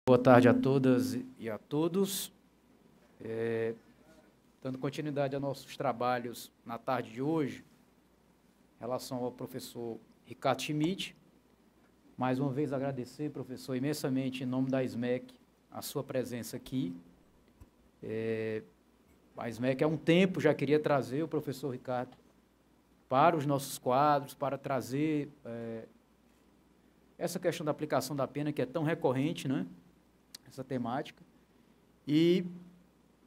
Boa tarde a todas e a todos. Dando continuidade a nossos trabalhos na tarde de hoje, em relação ao professor Ricardo Schmidt, mais uma vez agradecer, professor, imensamente, em nome da SMEC, a sua presença aqui. A SMEC, há um tempo, já queria trazer o professor Ricardo para os nossos quadros, para trazer essa questão da aplicação da pena, que é tão recorrente, né? Essa temática. E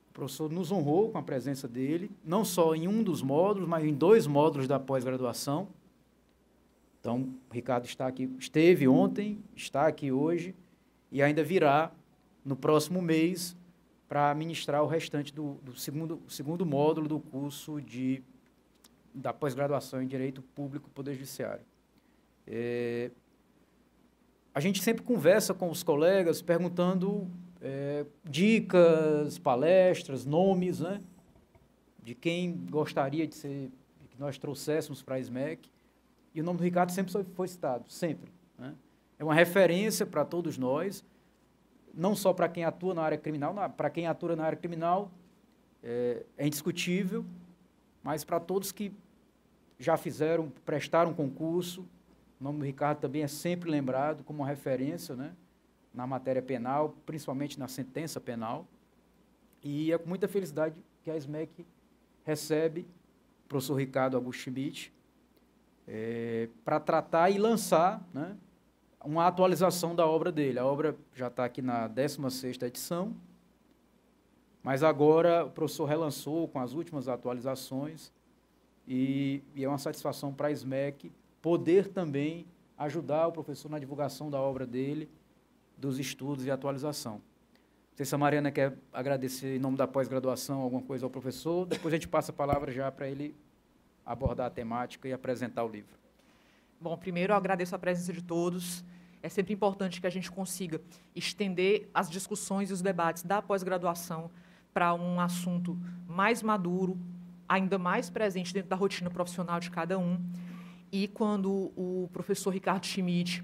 o professor nos honrou com a presença dele, não só em um dos módulos, mas em 2 módulos da pós-graduação. Então, o Ricardo está aqui, esteve ontem, está aqui hoje, e ainda virá no próximo mês para ministrar o restante do segundo módulo do curso da pós-graduação em Direito Público e Poder Judiciário. A gente sempre conversa com os colegas perguntando dicas, palestras, nomes, né, de quem gostaria de que nós trouxéssemos para a SMEC, e o nome do Ricardo sempre foi citado, sempre, né? É uma referência para todos nós, não só para quem atua na área criminal, para quem atua na área criminal é indiscutível, mas para todos que já prestaram concurso. O nome do Ricardo também é sempre lembrado como uma referência, né, na matéria penal, principalmente na sentença penal. E é com muita felicidade que a SMEC recebe o professor Ricardo Augusto Schmidt para tratar e lançar, né, uma atualização da obra dele. A obra já está aqui na 16ª edição, mas agora o professor relançou com as últimas atualizações e é uma satisfação para a SMEC poder também ajudar o professor na divulgação da obra dele, dos estudos e atualização. Não sei se a Mariana quer agradecer em nome da pós-graduação alguma coisa ao professor, depois a gente passa a palavra já para ele abordar a temática e apresentar o livro. Bom, primeiro eu agradeço a presença de todos. É sempre importante que a gente consiga estender as discussões e os debates da pós-graduação para um assunto mais maduro, ainda mais presente dentro da rotina profissional de cada um. E quando o professor Ricardo Schmidt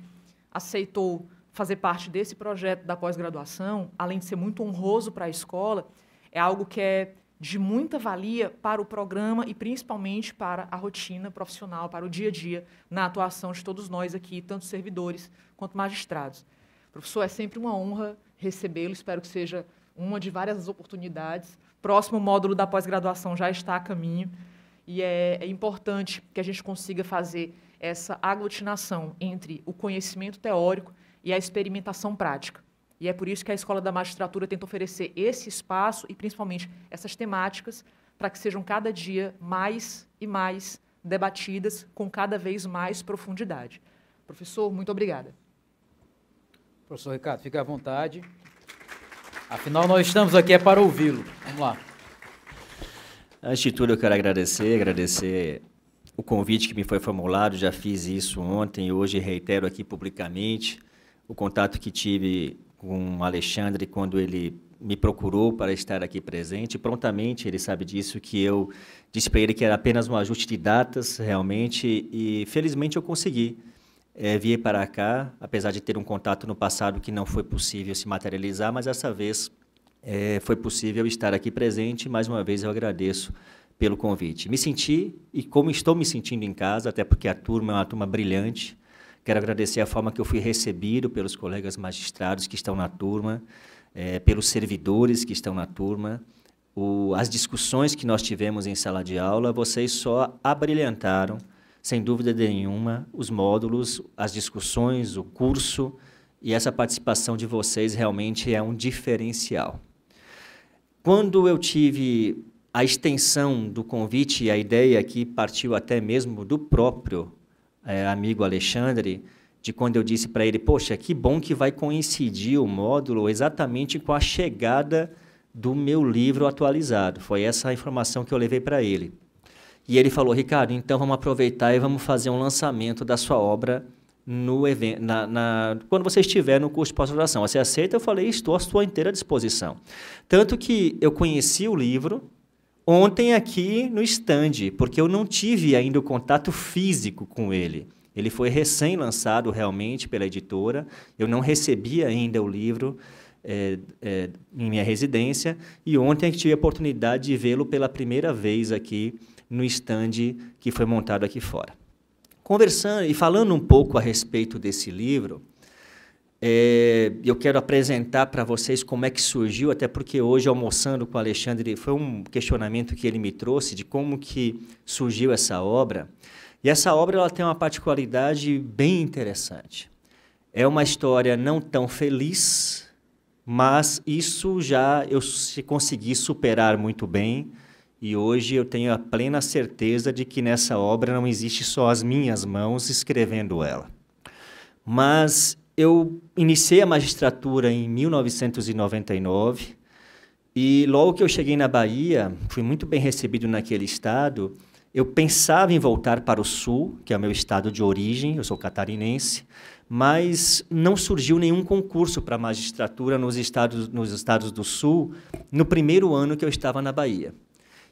aceitou fazer parte desse projeto da pós-graduação, além de ser muito honroso para a escola, é algo que é de muita valia para o programa e principalmente para a rotina profissional, para o dia a dia, na atuação de todos nós aqui, tanto servidores quanto magistrados. Professor, é sempre uma honra recebê-lo, espero que seja uma de várias oportunidades. Próximo módulo da pós-graduação já está a caminho. E é importante que a gente consiga fazer essa aglutinação entre o conhecimento teórico e a experimentação prática. E é por isso que a Escola da Magistratura tenta oferecer esse espaço e, principalmente, essas temáticas para que sejam cada dia mais e mais debatidas com cada vez mais profundidade. Professor, muito obrigada. Professor Ricardo, fique à vontade. Afinal, nós estamos aqui para ouvi-lo. Vamos lá. Antes de tudo, eu quero agradecer o convite que me foi formulado, já fiz isso ontem e hoje reitero aqui publicamente o contato que tive com o Alexandre quando ele me procurou para estar aqui presente. Prontamente, ele sabe disso, que eu disse para ele que era apenas um ajuste de datas, realmente, e felizmente eu consegui vir para cá, apesar de ter um contato no passado que não foi possível se materializar, mas dessa vez foi possível estar aqui presente. Mais uma vez eu agradeço pelo convite. Me senti, e como estou me sentindo em casa, até porque a turma é uma turma brilhante, quero agradecer a forma que eu fui recebido pelos colegas magistrados que estão na turma, pelos servidores que estão na turma, as discussões que nós tivemos em sala de aula. Vocês só abrilhantaram, sem dúvida nenhuma, os módulos, as discussões, o curso, e essa participação de vocês realmente é um diferencial. Quando eu tive a extensão do convite, e a ideia aqui partiu até mesmo do próprio amigo Alexandre, de quando eu disse para ele, poxa, que bom que vai coincidir o módulo exatamente com a chegada do meu livro atualizado. Foi essa a informação que eu levei para ele. E ele falou, Ricardo, então vamos aproveitar e vamos fazer um lançamento da sua obra no evento, quando você estiver no curso de pós-graduação. Você aceita? Eu falei, estou à sua inteira disposição. Tanto que eu conheci o livro ontem aqui no stand, porque eu não tive ainda o contato físico com ele. Ele foi recém-lançado realmente pela editora, eu não recebi ainda o livro, em minha residência, e ontem tive a oportunidade de vê-lo pela primeira vez aqui no estande que foi montado aqui fora. Conversando e falando um pouco a respeito desse livro, eu quero apresentar para vocês como é que surgiu, até porque hoje, almoçando com o Alexandre, foi um questionamento que ele me trouxe de como que surgiu essa obra. E essa obra ela tem uma particularidade bem interessante. É uma história não tão feliz, mas isso já eu consegui superar muito bem, e hoje eu tenho a plena certeza de que nessa obra não existe só as minhas mãos escrevendo ela. Mas eu iniciei a magistratura em 1999, e logo que eu cheguei na Bahia, fui muito bem recebido naquele estado. Eu pensava em voltar para o Sul, que é o meu estado de origem, eu sou catarinense, mas não surgiu nenhum concurso para magistratura nos estados do Sul no primeiro ano que eu estava na Bahia.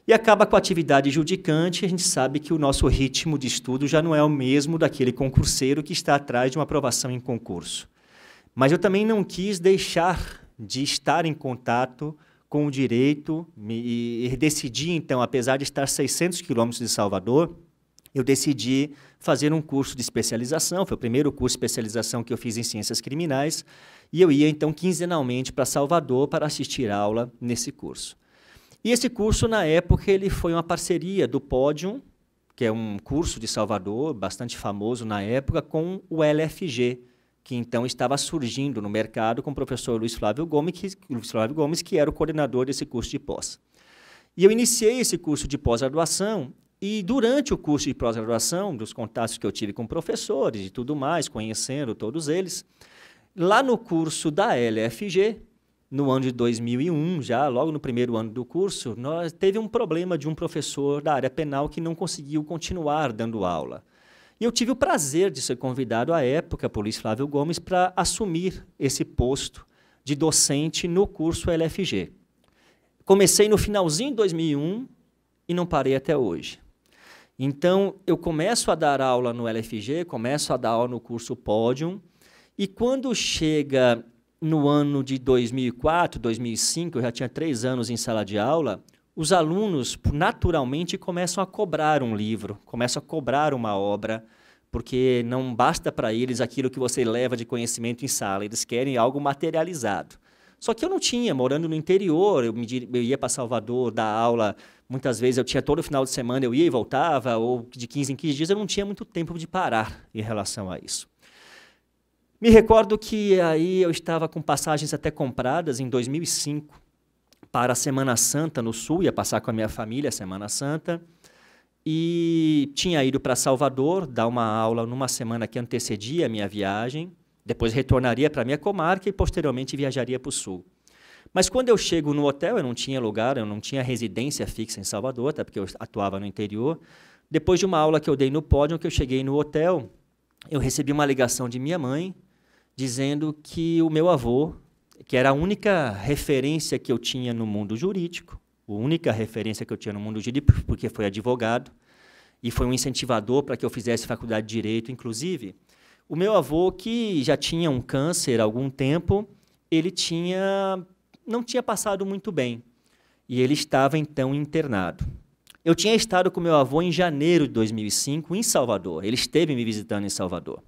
E acaba com a atividade judicante, a gente sabe que o nosso ritmo de estudo já não é o mesmo daquele concurseiro que está atrás de uma aprovação em concurso. Mas eu também não quis deixar de estar em contato com o direito e decidi, então, apesar de estar 600 quilômetros de Salvador, eu decidi fazer um curso de especialização, foi o primeiro curso de especialização que eu fiz em Ciências Criminais, e eu ia, então, quinzenalmente para Salvador para assistir aula nesse curso. E esse curso, na época, ele foi uma parceria do Pódium, que é um curso de Salvador, bastante famoso na época, com o LFG, que então estava surgindo no mercado com o professor Luiz Flávio Gomes, que era o coordenador desse curso de pós. E eu iniciei esse curso de pós-graduação, e durante o curso de pós-graduação, dos contatos que eu tive com professores e tudo mais, conhecendo todos eles, lá no curso da LFG, no ano de 2001, já logo no primeiro ano do curso, teve um problema de um professor da área penal que não conseguiu continuar dando aula. E eu tive o prazer de ser convidado à época por Luiz Flávio Gomes para assumir esse posto de docente no curso LFG. Comecei no finalzinho de 2001 e não parei até hoje. Então, eu começo a dar aula no LFG, começo a dar aula no curso Pódium, e quando chega no ano de 2004, 2005, eu já tinha 3 anos em sala de aula, os alunos, naturalmente, começam a cobrar um livro, começam a cobrar uma obra, porque não basta para eles aquilo que você leva de conhecimento em sala, eles querem algo materializado. Só que eu não tinha, morando no interior, eu ia para Salvador dar aula, muitas vezes eu tinha todo final de semana, eu ia e voltava, ou de 15 em 15 dias, eu não tinha muito tempo de parar em relação a isso. Me recordo que aí eu estava com passagens até compradas em 2005 para a Semana Santa no Sul, ia passar com a minha família a Semana Santa, e tinha ido para Salvador dar uma aula numa semana que antecedia a minha viagem, depois retornaria para a minha comarca e posteriormente viajaria para o Sul. Mas quando eu chego no hotel, eu não tinha lugar, eu não tinha residência fixa em Salvador, até porque eu atuava no interior. Depois de uma aula que eu dei no Pódium, que eu cheguei no hotel, eu recebi uma ligação de minha mãe, dizendo que o meu avô, que era a única referência que eu tinha no mundo jurídico, a única referência que eu tinha no mundo jurídico, porque foi advogado, e foi um incentivador para que eu fizesse faculdade de Direito, inclusive, o meu avô, que já tinha um câncer há algum tempo, ele não tinha passado muito bem, e ele estava, então, internado. Eu tinha estado com meu avô em janeiro de 2005, em Salvador, ele esteve me visitando em Salvador.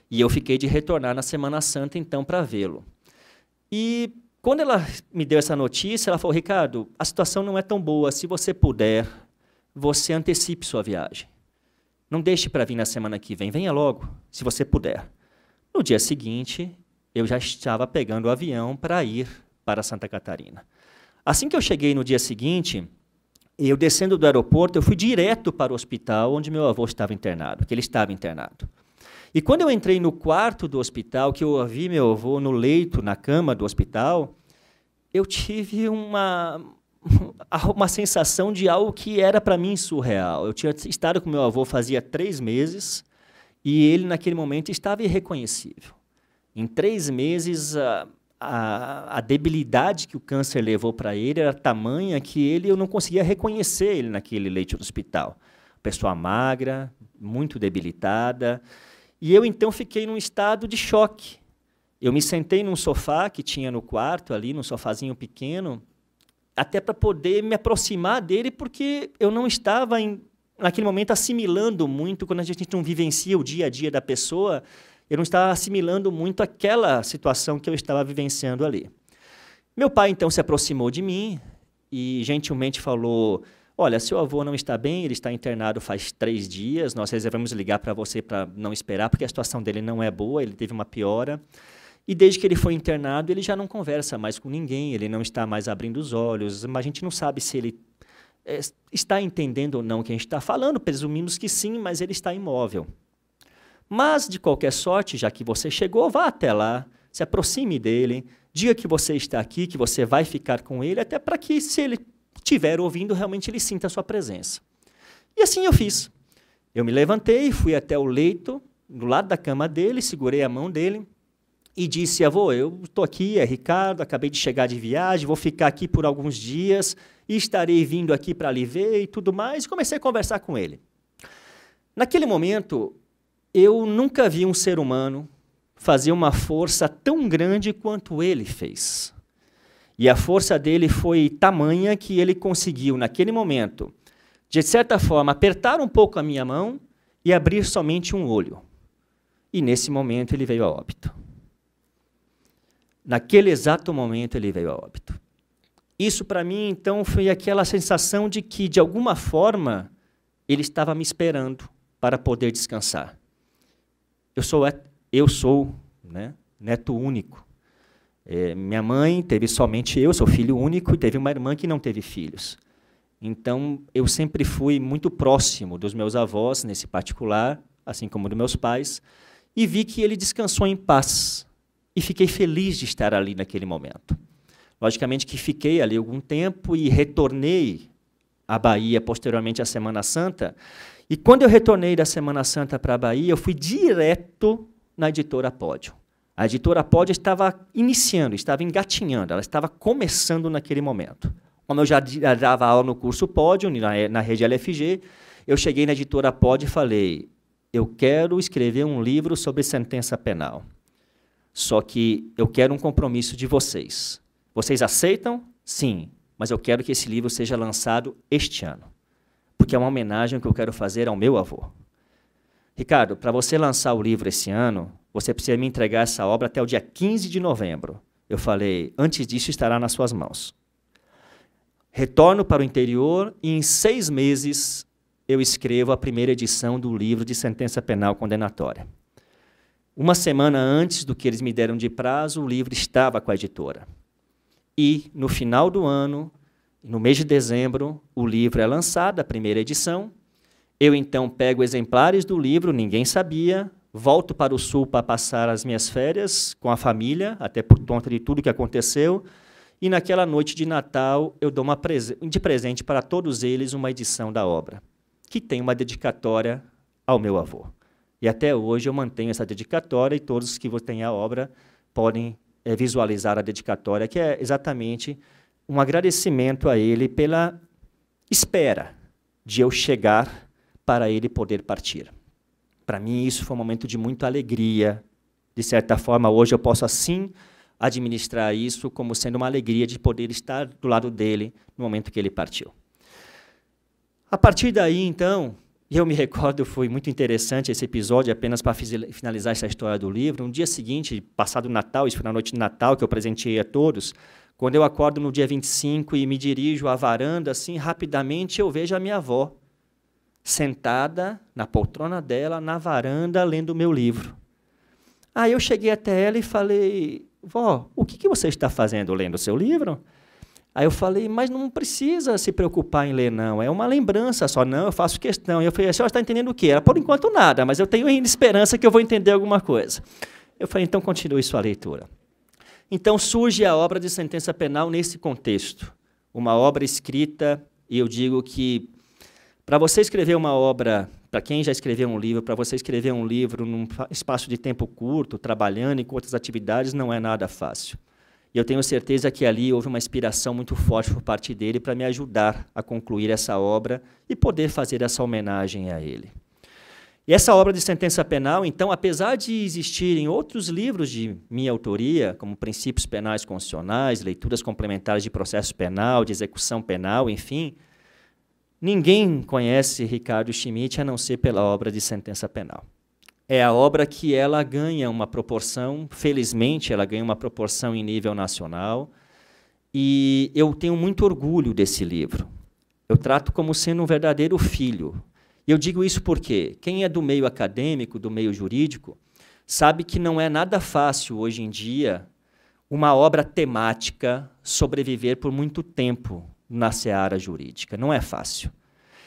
E eu fiquei de retornar na Semana Santa, então, para vê-lo. E quando ela me deu essa notícia, ela falou, Ricardo, a situação não é tão boa, se você puder, você antecipe sua viagem. Não deixe para vir na semana que vem, venha logo, se você puder. No dia seguinte, eu já estava pegando o avião para ir para Santa Catarina. Assim que eu cheguei no dia seguinte, eu descendo do aeroporto, eu fui direto para o hospital onde meu avô estava internado, porque ele estava internado. E quando eu entrei no quarto do hospital, que eu vi meu avô no leito, na cama do hospital, eu tive uma sensação de algo que era para mim surreal. Eu tinha estado com meu avô fazia 3 meses e ele, naquele momento, estava irreconhecível. Em 3 meses, a debilidade que o câncer levou para ele era tamanha que eu não conseguia reconhecer ele naquele leito do hospital. Pessoa magra, muito debilitada. E eu, então, fiquei num estado de choque. Eu me sentei num sofá que tinha no quarto, ali, num sofazinho pequeno, até para poder me aproximar dele, porque eu não estava, naquele momento, assimilando muito, quando a gente não vivencia o dia a dia da pessoa, eu não estava assimilando muito aquela situação que eu estava vivenciando ali. Meu pai, então, se aproximou de mim e gentilmente falou: olha, seu avô não está bem, ele está internado faz 3 dias, nós reservamos ligar para você para não esperar, porque a situação dele não é boa, ele teve uma piora. E desde que ele foi internado, ele já não conversa mais com ninguém, ele não está mais abrindo os olhos, mas a gente não sabe se ele está entendendo ou não o que a gente está falando, presumimos que sim, mas ele está imóvel. Mas, de qualquer sorte, já que você chegou, vá até lá, se aproxime dele, diga que você está aqui, que você vai ficar com ele, até para que, se ele estiver ouvindo, realmente ele sinta a sua presença. E assim eu fiz. Eu me levantei, fui até o leito, do lado da cama dele, segurei a mão dele, e disse: avô, eu estou aqui, é Ricardo, acabei de chegar de viagem, vou ficar aqui por alguns dias e estarei vindo aqui para lhe ver e tudo mais. E comecei a conversar com ele. Naquele momento, eu nunca vi um ser humano fazer uma força tão grande quanto ele fez. E a força dele foi tamanha que ele conseguiu, naquele momento, de certa forma, apertar um pouco a minha mão e abrir somente um olho. E, nesse momento, ele veio a óbito. Naquele exato momento, ele veio a óbito. Isso, para mim, então, foi aquela sensação de que, de alguma forma, ele estava me esperando para poder descansar. Eu sou, né, neto único. Minha mãe teve somente eu, sou filho único, e teve uma irmã que não teve filhos. Então, eu sempre fui muito próximo dos meus avós, nesse particular, assim como dos meus pais, e vi que ele descansou em paz. E fiquei feliz de estar ali naquele momento. Logicamente que fiquei ali algum tempo e retornei à Bahia, posteriormente à Semana Santa. E quando eu retornei da Semana Santa para a Bahia, eu fui direto na Editora Pódio. A Editora Pódio estava iniciando, estava engatinhando, ela estava começando naquele momento. Como eu já dava aula no curso Pódio, na rede LFG, eu cheguei na Editora Pódio e falei: eu quero escrever um livro sobre sentença penal. Só que eu quero um compromisso de vocês. Vocês aceitam? Sim, mas eu quero que esse livro seja lançado este ano, porque é uma homenagem que eu quero fazer ao meu avô. Ricardo, para você lançar o livro esse ano, você precisa me entregar essa obra até o dia 15 de novembro. Eu falei: antes disso estará nas suas mãos. Retorno para o interior e em 6 meses eu escrevo a primeira edição do livro de sentença penal condenatória. Uma semana antes do que eles me deram de prazo, o livro estava com a editora. E, no final do ano, no mês de dezembro, o livro é lançado, a primeira edição. Eu, então, pego exemplares do livro, ninguém sabia, volto para o Sul para passar as minhas férias com a família, até por conta de tudo que aconteceu, e naquela noite de Natal eu dou de presente para todos eles uma edição da obra, que tem uma dedicatória ao meu avô. E até hoje eu mantenho essa dedicatória e todos que têm a obra podem visualizar a dedicatória, que é exatamente um agradecimento a ele pela espera de eu chegar para ele poder partir. Para mim isso foi um momento de muita alegria. De certa forma, hoje eu posso assim administrar isso como sendo uma alegria de poder estar do lado dele no momento que ele partiu. A partir daí, então, e eu me recordo, foi muito interessante esse episódio, apenas para finalizar essa história do livro. No dia seguinte, passado o Natal, isso foi na noite de Natal, que eu presenteei a todos, quando eu acordo no dia 25 e me dirijo à varanda, assim, rapidamente eu vejo a minha avó, sentada na poltrona dela, na varanda, lendo o meu livro. Aí eu cheguei até ela e falei: vó, o que você está fazendo lendo o seu livro? Aí eu falei: mas não precisa se preocupar em ler, não. É uma lembrança só. Não, eu faço questão. E eu falei: a senhora está entendendo o quê? Ela: por enquanto nada, mas eu tenho ainda esperança que eu vou entender alguma coisa. Eu falei: então continue sua leitura. Então surge a obra de sentença penal nesse contexto. Uma obra escrita, e eu digo que para você escrever uma obra, para quem já escreveu um livro, para você escrever um livro num espaço de tempo curto, trabalhando e com outras atividades, não é nada fácil. E eu tenho certeza que ali houve uma inspiração muito forte por parte dele para me ajudar a concluir essa obra e poder fazer essa homenagem a ele. E essa obra de sentença penal, então, apesar de existirem outros livros de minha autoria, como Princípios Penais Constitucionais, Leituras Complementares de Processo Penal, de Execução Penal, enfim, ninguém conhece Ricardo Schmidt a não ser pela obra de sentença penal. É a obra que ela ganha uma proporção, felizmente, ela ganha uma proporção em nível nacional, e eu tenho muito orgulho desse livro. Eu trato como sendo um verdadeiro filho. E eu digo isso porque quem é do meio acadêmico, do meio jurídico, sabe que não é nada fácil, hoje em dia, uma obra temática sobreviver por muito tempo na seara jurídica. Não é fácil.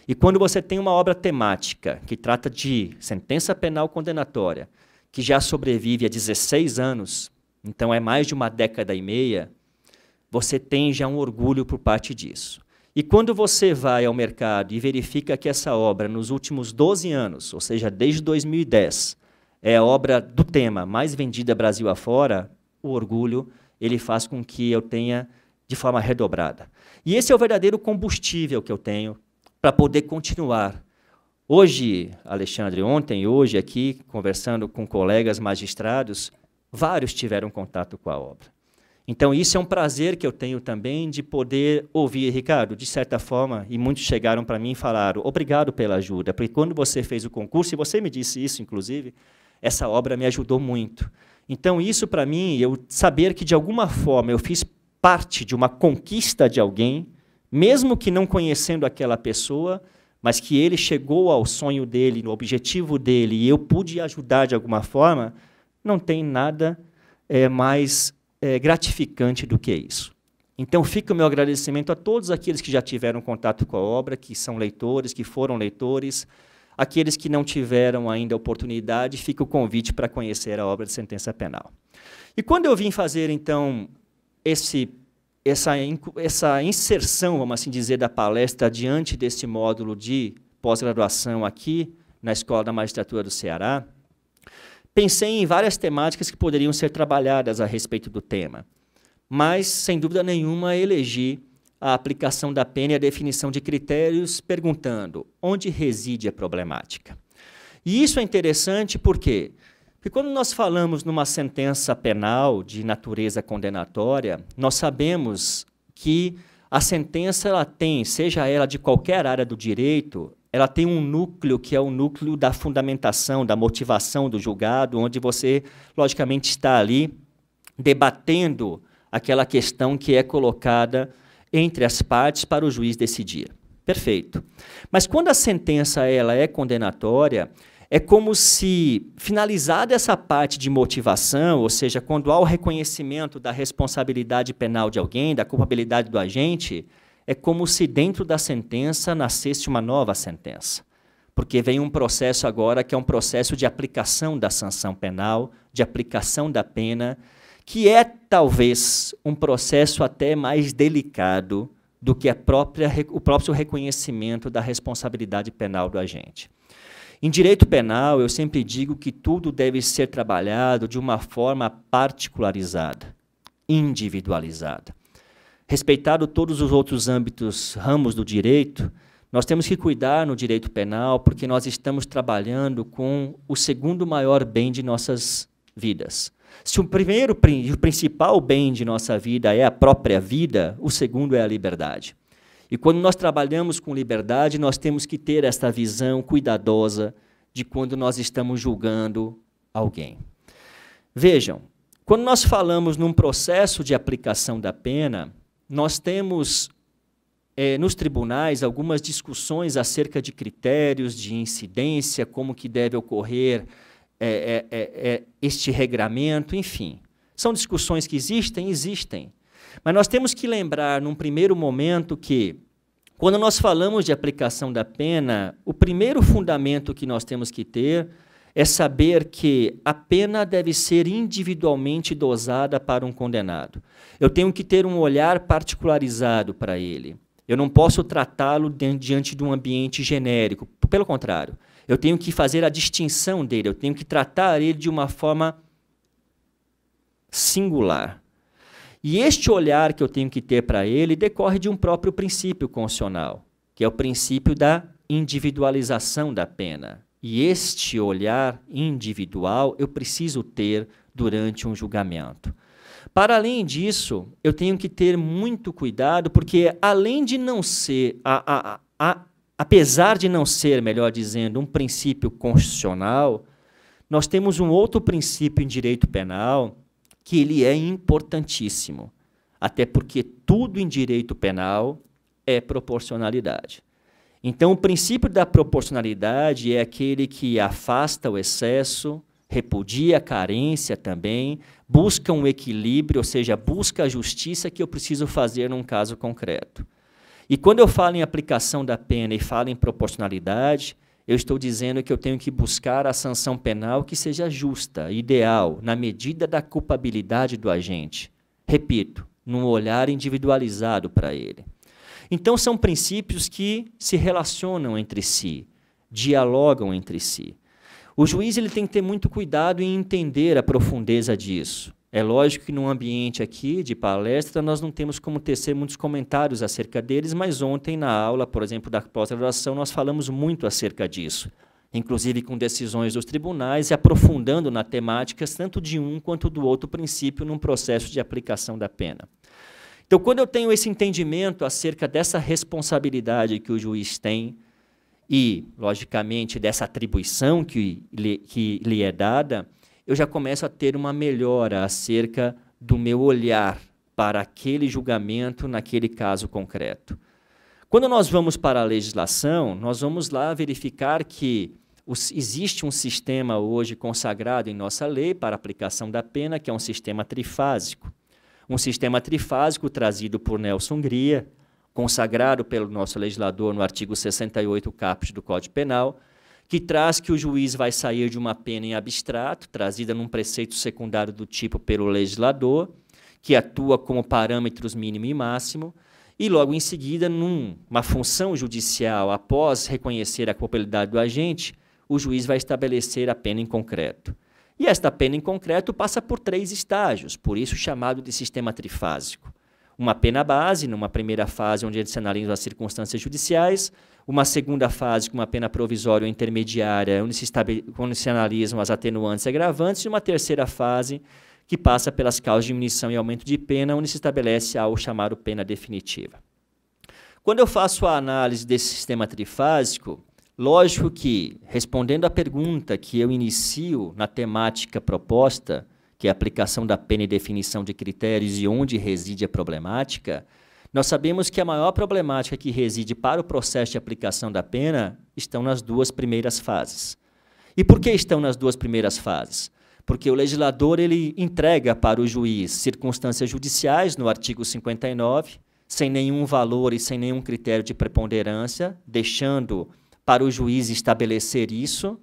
E quando você tem uma obra temática que trata de sentença penal condenatória, que já sobrevive há 16 anos, então é mais de uma década e meia, você tem já um orgulho por parte disso. E quando você vai ao mercado e verifica que essa obra, nos últimos 12 anos, ou seja, desde 2010, é a obra do tema mais vendida Brasil afora, o orgulho ele faz com que eu tenha de forma redobrada. E esse é o verdadeiro combustível que eu tenho para poder continuar. Hoje, Alexandre, ontem e hoje aqui, conversando com colegas magistrados, vários tiveram contato com a obra. Então, isso é um prazer que eu tenho também de poder ouvir, Ricardo, de certa forma, e muitos chegaram para mim e falaram, obrigado pela ajuda, porque quando você fez o concurso, e você me disse isso, inclusive, essa obra me ajudou muito. Então, isso para mim, eu saber que, de alguma forma, eu fiz parte de uma conquista de alguém, mesmo que não conhecendo aquela pessoa, mas que ele chegou ao sonho dele, no objetivo dele, e eu pude ajudar de alguma forma, não tem nada mais gratificante do que isso. Então, fica o meu agradecimento a todos aqueles que já tiveram contato com a obra, que são leitores, que foram leitores, aqueles que não tiveram ainda a oportunidade, fica o convite para conhecer a obra de sentença penal. E quando eu vim fazer, então, essa inserção, vamos assim dizer, da palestra diante desse módulo de pós-graduação aqui na Escola da Magistratura do Ceará, pensei em várias temáticas que poderiam ser trabalhadas a respeito do tema, mas, sem dúvida nenhuma, elegi a aplicação da pena e a definição de critérios, perguntando onde reside a problemática. E isso é interessante por quê? Porque quando nós falamos numa sentença penal de natureza condenatória, nós sabemos que a sentença ela tem, seja ela de qualquer área do direito, ela tem um núcleo que é o núcleo da fundamentação, da motivação do julgado, onde você, logicamente, está ali debatendo aquela questão que é colocada entre as partes para o juiz decidir. Perfeito. Mas quando a sentença ela é condenatória, é como se, finalizada essa parte de motivação, ou seja, quando há o reconhecimento da responsabilidade penal de alguém, da culpabilidade do agente, é como se dentro da sentença nascesse uma nova sentença. Porque vem um processo agora que é um processo de aplicação da sanção penal, de aplicação da pena, que é talvez um processo até mais delicado do que o próprio reconhecimento da responsabilidade penal do agente. Em direito penal, eu sempre digo que tudo deve ser trabalhado de uma forma particularizada, individualizada. Respeitado todos os outros ramos do direito, nós temos que cuidar no direito penal porque nós estamos trabalhando com o segundo maior bem de nossas vidas. Se o principal bem de nossa vida é a própria vida, o segundo é a liberdade. E quando nós trabalhamos com liberdade, nós temos que ter esta visão cuidadosa de quando nós estamos julgando alguém. Vejam, quando nós falamos num processo de aplicação da pena, nós temos nos tribunais algumas discussões acerca de critérios de incidência, como que deve ocorrer este regramento, enfim. São discussões que existem. Mas nós temos que lembrar, num primeiro momento, que, quando nós falamos de aplicação da pena, o primeiro fundamento que nós temos que ter é saber que a pena deve ser individualmente dosada para um condenado. Eu tenho que ter um olhar particularizado para ele. Eu não posso tratá-lo diante de um ambiente genérico. Pelo contrário, eu tenho que fazer a distinção dele, eu tenho que tratar ele de uma forma singular. E este olhar que eu tenho que ter para ele decorre de um próprio princípio constitucional, que é o princípio da individualização da pena. E este olhar individual eu preciso ter durante um julgamento. Para além disso, eu tenho que ter muito cuidado, porque além de não ser, apesar de não ser, melhor dizendo, um princípio constitucional, nós temos um outro princípio em direito penal que ele é importantíssimo, até porque tudo em direito penal é proporcionalidade. Então, o princípio da proporcionalidade é aquele que afasta o excesso, repudia a carência também, busca um equilíbrio, ou seja, busca a justiça que eu preciso fazer num caso concreto. E quando eu falo em aplicação da pena e falo em proporcionalidade, eu estou dizendo que eu tenho que buscar a sanção penal que seja justa, ideal, na medida da culpabilidade do agente. Repito, num olhar individualizado para ele. Então, são princípios que se relacionam entre si, dialogam entre si. O juiz ele tem que ter muito cuidado em entender a profundeza disso. É lógico que num ambiente aqui de palestra nós não temos como tecer muitos comentários acerca deles, mas ontem na aula, por exemplo, da pós-graduação, nós falamos muito acerca disso, inclusive com decisões dos tribunais e aprofundando na temática tanto de um quanto do outro princípio num processo de aplicação da pena. Então, quando eu tenho esse entendimento acerca dessa responsabilidade que o juiz tem, e, logicamente, dessa atribuição que lhe é dada, eu já começo a ter uma melhora acerca do meu olhar para aquele julgamento naquele caso concreto. Quando nós vamos para a legislação, nós vamos lá verificar que existe um sistema hoje consagrado em nossa lei para a aplicação da pena, que é um sistema trifásico. Um sistema trifásico trazido por Nelson Gria, consagrado pelo nosso legislador no artigo 68 caput do Código Penal, que traz que o juiz vai sair de uma pena em abstrato, trazida num preceito secundário do tipo pelo legislador, que atua como parâmetros mínimo e máximo, e logo em seguida, numa função judicial, após reconhecer a culpabilidade do agente, o juiz vai estabelecer a pena em concreto. E esta pena em concreto passa por 3 estágios, por isso chamado de sistema trifásico. Uma pena base, numa primeira fase, onde se analisam as circunstâncias judiciais, uma segunda fase, com uma pena provisória ou intermediária, onde se analisam as atenuantes e agravantes, e uma terceira fase, que passa pelas causas de diminuição e aumento de pena, onde se estabelece algo chamado pena definitiva. Quando eu faço a análise desse sistema trifásico, lógico que, respondendo à pergunta que eu inicio na temática proposta, que é a aplicação da pena e definição de critérios e onde reside a problemática, nós sabemos que a maior problemática que reside para o processo de aplicação da pena estão nas 2 primeiras fases. E por que estão nas 2 primeiras fases? Porque o legislador ele entrega para o juiz circunstâncias judiciais, no artigo 59, sem nenhum valor e sem nenhum critério de preponderância, deixando para o juiz estabelecer isso.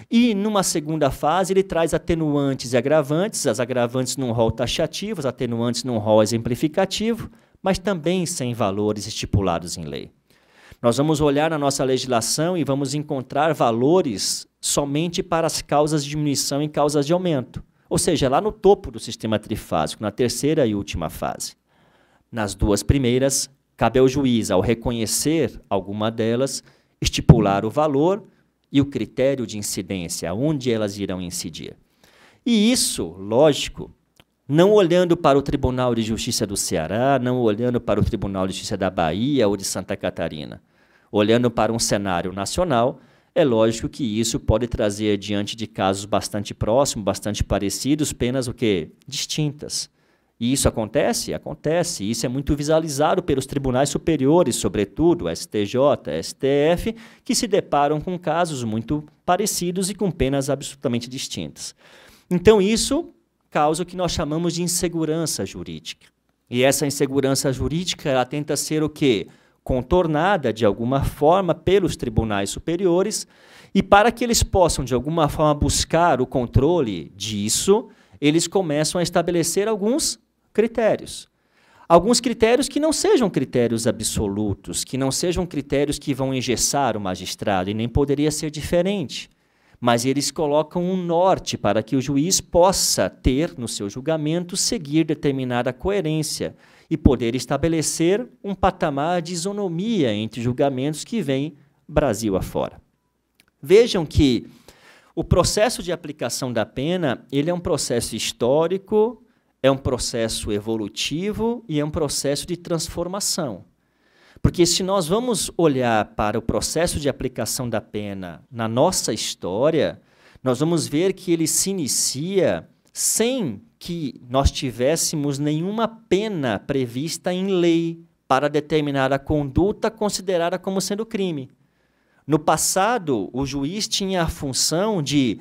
E, numa segunda fase, ele traz atenuantes e agravantes, as agravantes num rol taxativo, as atenuantes num rol exemplificativo, mas também sem valores estipulados em lei. Nós vamos olhar na nossa legislação e vamos encontrar valores somente para as causas de diminuição e causas de aumento, ou seja, lá no topo do sistema trifásico, na terceira e última fase. Nas 2 primeiras, cabe ao juiz, ao reconhecer alguma delas, estipular o valor e o critério de incidência, onde elas irão incidir. E isso, lógico, não olhando para o Tribunal de Justiça do Ceará, não olhando para o Tribunal de Justiça da Bahia ou de Santa Catarina, olhando para um cenário nacional, é lógico que isso pode trazer, diante de casos bastante próximos, bastante parecidos, penas o quê? Distintas. E isso acontece? Acontece. Isso é muito visualizado pelos tribunais superiores, sobretudo STJ, STF, que se deparam com casos muito parecidos e com penas absolutamente distintas. Então, isso causa o que nós chamamos de insegurança jurídica. E essa insegurança jurídica ela tenta ser o quê? Contornada, de alguma forma, pelos tribunais superiores, e para que eles possam, de alguma forma, buscar o controle disso, eles começam a estabelecer alguns critérios. Alguns critérios que não sejam critérios absolutos, que não sejam critérios que vão engessar o magistrado, e nem poderia ser diferente. Mas eles colocam um norte para que o juiz possa ter, no seu julgamento, seguir determinada coerência e poder estabelecer um patamar de isonomia entre julgamentos que vêm Brasil afora. Vejam que o processo de aplicação da pena, ele é um processo histórico, é um processo evolutivo e é um processo de transformação. Porque se nós vamos olhar para o processo de aplicação da pena na nossa história, nós vamos ver que ele se inicia sem que nós tivéssemos nenhuma pena prevista em lei para determinar a conduta considerada como sendo crime. No passado, o juiz tinha a função de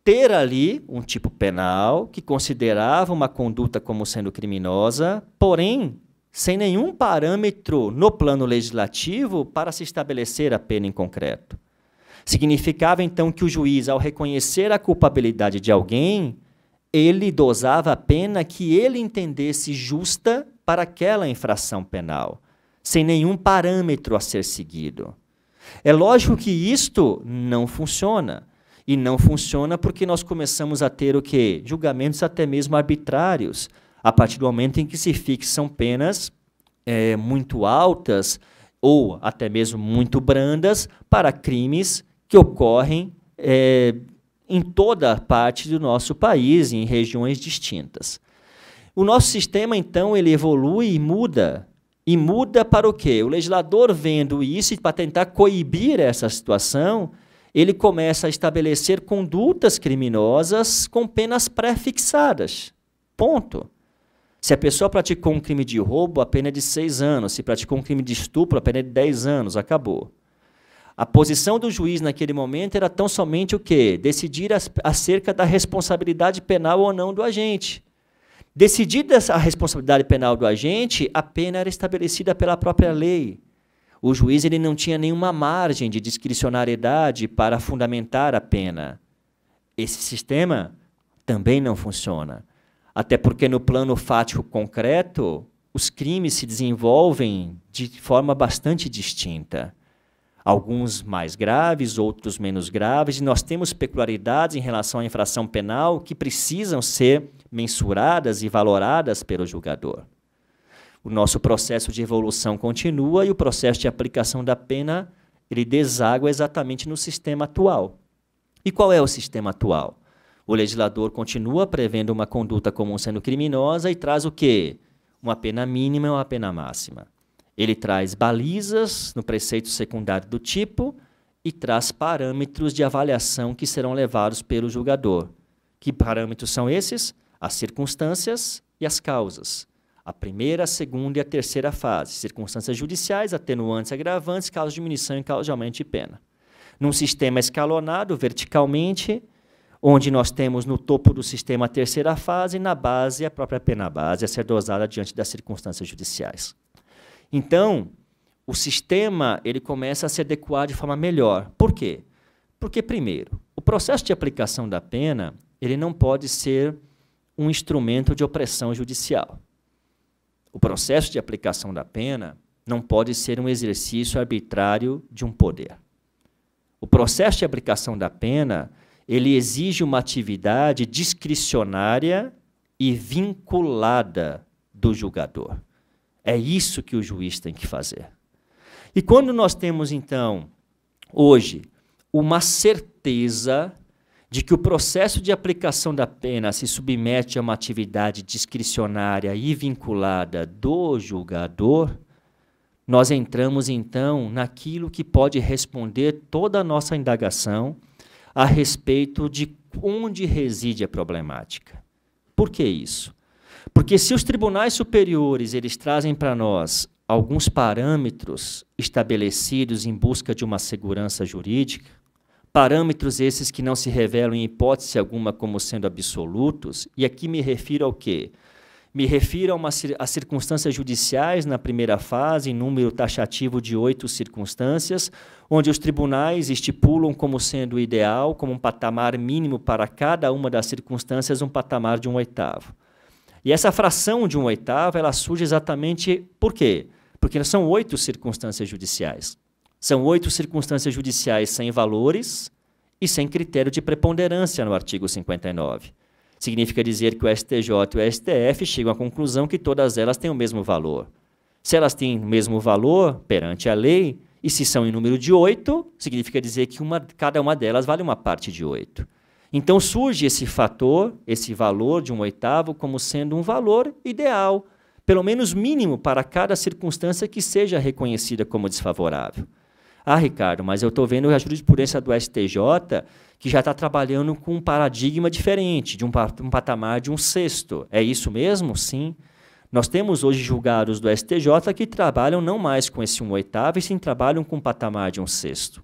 ter ali um tipo penal que considerava uma conduta como sendo criminosa, porém, sem nenhum parâmetro no plano legislativo para se estabelecer a pena em concreto. Significava, então, que o juiz, ao reconhecer a culpabilidade de alguém, ele dosava a pena que ele entendesse justa para aquela infração penal, sem nenhum parâmetro a ser seguido. É lógico que isto não funciona. E não funciona porque nós começamos a ter o quê? Julgamentos até mesmo arbitrários, a partir do momento em que se fixam penas muito altas ou até mesmo muito brandas para crimes que ocorrem em toda parte do nosso país, em regiões distintas. O nosso sistema, então, ele evolui e muda. E muda para o quê? O legislador, vendo isso, e para tentar coibir essa situação, ele começa a estabelecer condutas criminosas com penas pré-fixadas. Ponto. Se a pessoa praticou um crime de roubo, a pena é de 6 anos. Se praticou um crime de estupro, a pena é de 10 anos. Acabou. A posição do juiz naquele momento era tão somente o quê? Decidir acerca da responsabilidade penal ou não do agente. Decidida a responsabilidade penal do agente, a pena era estabelecida pela própria lei. O juiz ele não tinha nenhuma margem de discricionariedade para fundamentar a pena. Esse sistema também não funciona. Até porque no plano fático concreto, os crimes se desenvolvem de forma bastante distinta. Alguns mais graves, outros menos graves, e nós temos peculiaridades em relação à infração penal que precisam ser mensuradas e valoradas pelo julgador. O nosso processo de evolução continua e o processo de aplicação da pena ele deságua exatamente no sistema atual. E qual é o sistema atual? O legislador continua prevendo uma conduta comum sendo criminosa e traz o quê? Uma pena mínima e uma pena máxima. Ele traz balizas no preceito secundário do tipo e traz parâmetros de avaliação que serão levados pelo julgador. Que parâmetros são esses? As circunstâncias e as causas. A primeira, a segunda e a terceira fase. Circunstâncias judiciais, atenuantes, agravantes, causas de diminuição e causas de aumento de pena. Num sistema escalonado, verticalmente, onde nós temos no topo do sistema a terceira fase e na base a própria pena base a ser dosada diante das circunstâncias judiciais. Então, o sistema ele começa a se adequar de forma melhor. Por quê? Porque, primeiro, o processo de aplicação da pena ele não pode ser um instrumento de opressão judicial. O processo de aplicação da pena não pode ser um exercício arbitrário de um poder. O processo de aplicação da pena ele exige uma atividade discricionária e vinculada do julgador. É isso que o juiz tem que fazer. E quando nós temos, então, hoje, uma certeza de que o processo de aplicação da pena se submete a uma atividade discricionária e vinculada do julgador, nós entramos, então, naquilo que pode responder toda a nossa indagação a respeito de onde reside a problemática. Por que isso? Porque se os tribunais superiores eles trazem para nós alguns parâmetros estabelecidos em busca de uma segurança jurídica, parâmetros esses que não se revelam em hipótese alguma como sendo absolutos, e aqui me refiro ao quê? Me refiro a circunstâncias judiciais na primeira fase, em número taxativo de 8 circunstâncias, onde os tribunais estipulam como sendo o ideal, como um patamar mínimo para cada uma das circunstâncias, um patamar de 1/8. E essa fração de 1/8, ela surge exatamente por quê? Porque são 8 circunstâncias judiciais. São 8 circunstâncias judiciais sem valores e sem critério de preponderância no artigo 59. Significa dizer que o STJ e o STF chegam à conclusão que todas elas têm o mesmo valor. Se elas têm o mesmo valor perante a lei, E se são em número de 8, significa dizer que cada uma delas vale uma parte de 8. Então surge esse fator, esse valor de 1/8 como sendo um valor ideal, pelo menos mínimo para cada circunstância que seja reconhecida como desfavorável. Ah, Ricardo, mas eu estou vendo a jurisprudência do STJ que já está trabalhando com um paradigma diferente, de um patamar de 1/6. É isso mesmo? Sim. Nós temos hoje julgados do STJ que trabalham não mais com esse 1/8, e sim trabalham com um patamar de 1/6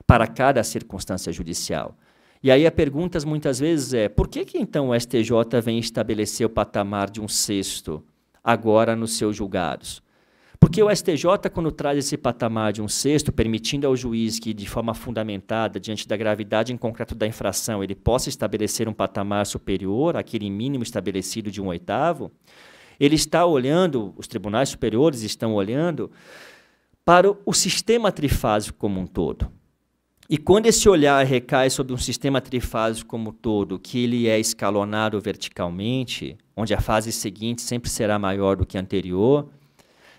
para cada circunstância judicial. E aí a pergunta muitas vezes é, por que então o STJ vem estabelecer o patamar de 1/6 agora nos seus julgados? Porque o STJ, quando traz esse patamar de 1/6, permitindo ao juiz que, de forma fundamentada, diante da gravidade em concreto da infração, ele possa estabelecer um patamar superior àquele mínimo estabelecido de 1/8, ele está olhando, os tribunais superiores estão olhando para o sistema trifásico como um todo. E quando esse olhar recai sobre um sistema trifásico como um todo, que ele é escalonado verticalmente, onde a fase seguinte sempre será maior do que a anterior,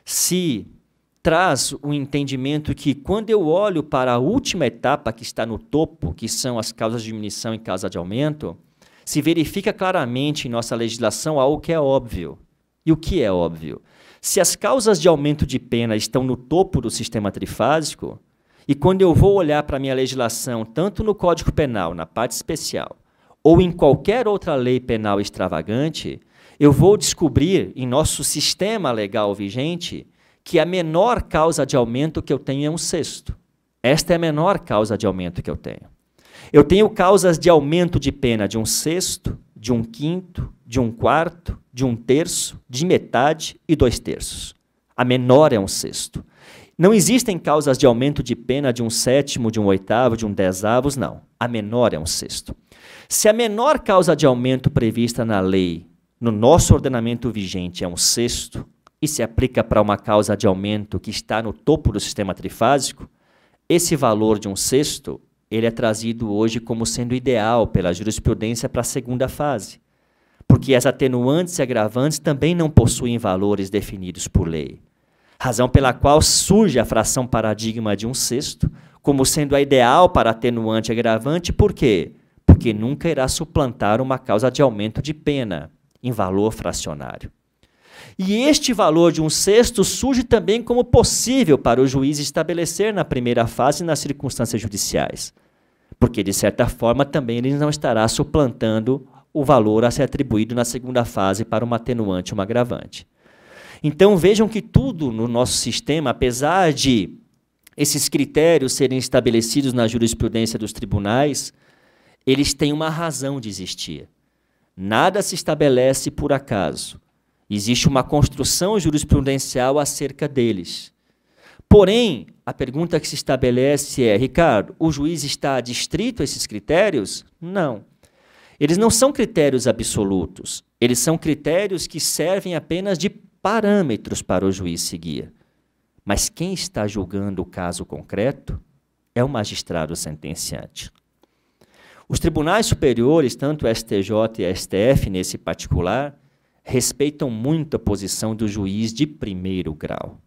se traz o entendimento que, quando eu olho para a última etapa que está no topo, que são as causas de diminuição e causa de aumento, se verifica claramente em nossa legislação algo que é óbvio. E o que é óbvio? Se as causas de aumento de pena estão no topo do sistema trifásico, e quando eu vou olhar para a minha legislação, tanto no Código Penal, na parte especial, ou em qualquer outra lei penal extravagante, eu vou descobrir, em nosso sistema legal vigente, que a menor causa de aumento que eu tenho é 1/6. Esta é a menor causa de aumento que eu tenho. Eu tenho causas de aumento de pena de 1/6, de 1/5, de 1/4, de 1/3, de metade e 2/3. A menor é 1/6. Não existem causas de aumento de pena de 1/7, de 1/8, de 1/10, não. A menor é 1/6. Se a menor causa de aumento prevista na lei, no nosso ordenamento vigente, é 1/6, e se aplica para uma causa de aumento que está no topo do sistema trifásico, esse valor de 1/6, ele é trazido hoje como sendo ideal pela jurisprudência para a segunda fase, porque as atenuantes e agravantes também não possuem valores definidos por lei. Razão pela qual surge a fração paradigma de 1/6 como sendo a ideal para atenuante e agravante. Por quê? Porque nunca irá suplantar uma causa de aumento de pena em valor fracionário. E este valor de 1/6 surge também como possível para o juiz estabelecer na primeira fase nas circunstâncias judiciais, porque, de certa forma, também ele não estará suplantando o valor a ser atribuído na segunda fase para uma atenuante ou uma agravante. Então, vejam que tudo no nosso sistema, apesar de esses critérios serem estabelecidos na jurisprudência dos tribunais, eles têm uma razão de existir. Nada se estabelece por acaso. Existe uma construção jurisprudencial acerca deles. Porém, a pergunta que se estabelece é, Ricardo, o juiz está adstrito a esses critérios? Não. Eles não são critérios absolutos. Eles são critérios que servem apenas de parâmetros para o juiz seguir. Mas quem está julgando o caso concreto é o magistrado sentenciante. Os tribunais superiores, tanto o STJ e a STF, nesse particular, respeitam muito a posição do juiz de primeiro grau.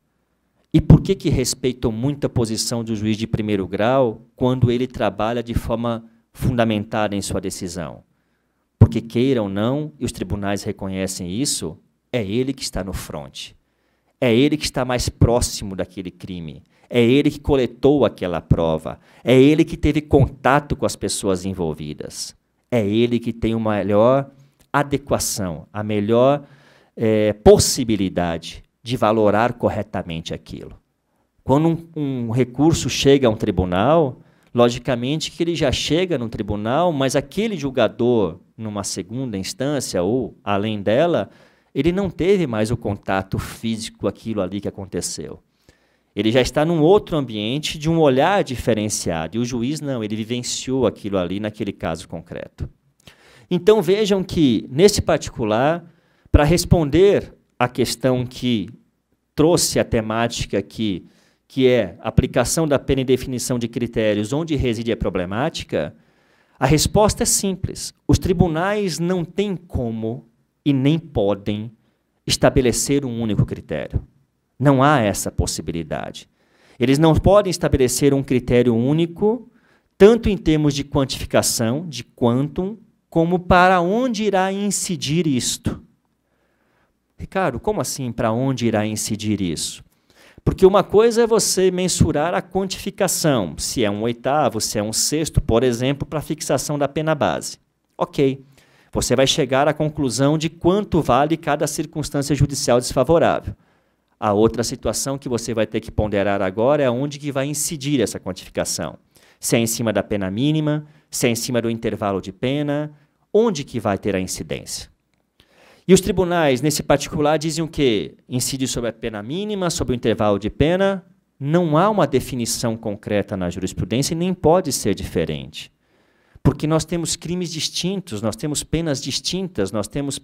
E por que respeitam muito a posição do juiz de primeiro grau quando ele trabalha de forma fundamentada em sua decisão? Porque, queiram ou não, e os tribunais reconhecem isso, é ele que está no fronte. É ele que está mais próximo daquele crime. É ele que coletou aquela prova. É ele que teve contato com as pessoas envolvidas. É ele que tem uma melhor adequação, a melhor possibilidade de valorar corretamente aquilo. Quando um recurso chega a um tribunal, logicamente que ele já chega no tribunal, mas aquele julgador, numa segunda instância ou além dela, ele não teve mais o contato físico com aquilo ali que aconteceu. Ele já está num outro ambiente de um olhar diferenciado, e o juiz não, ele vivenciou aquilo ali naquele caso concreto. Então, vejam que, nesse particular, para responder à questão que trouxe a temática aqui, que é a aplicação da pena e definição de critérios, onde reside a problemática, a resposta é simples. Os tribunais não têm como e nem podem estabelecer um único critério. Não há essa possibilidade. Eles não podem estabelecer um critério único, tanto em termos de quantificação, de quantum, como para onde irá incidir isto. Ricardo, como assim para onde irá incidir isso? Porque uma coisa é você mensurar a quantificação, se é um oitavo, se é um sexto, por exemplo, para a fixação da pena base. Ok, você vai chegar à conclusão de quanto vale cada circunstância judicial desfavorável. A outra situação que você vai ter que ponderar agora é onde que vai incidir essa quantificação. Se é em cima da pena mínima, se é em cima do intervalo de pena, onde que vai ter a incidência? E os tribunais, nesse particular, dizem o quê? Incide sobre a pena mínima, sobre o intervalo de pena? Não há uma definição concreta na jurisprudência e nem pode ser diferente. Porque nós temos crimes distintos, nós temos penas distintas, nós temos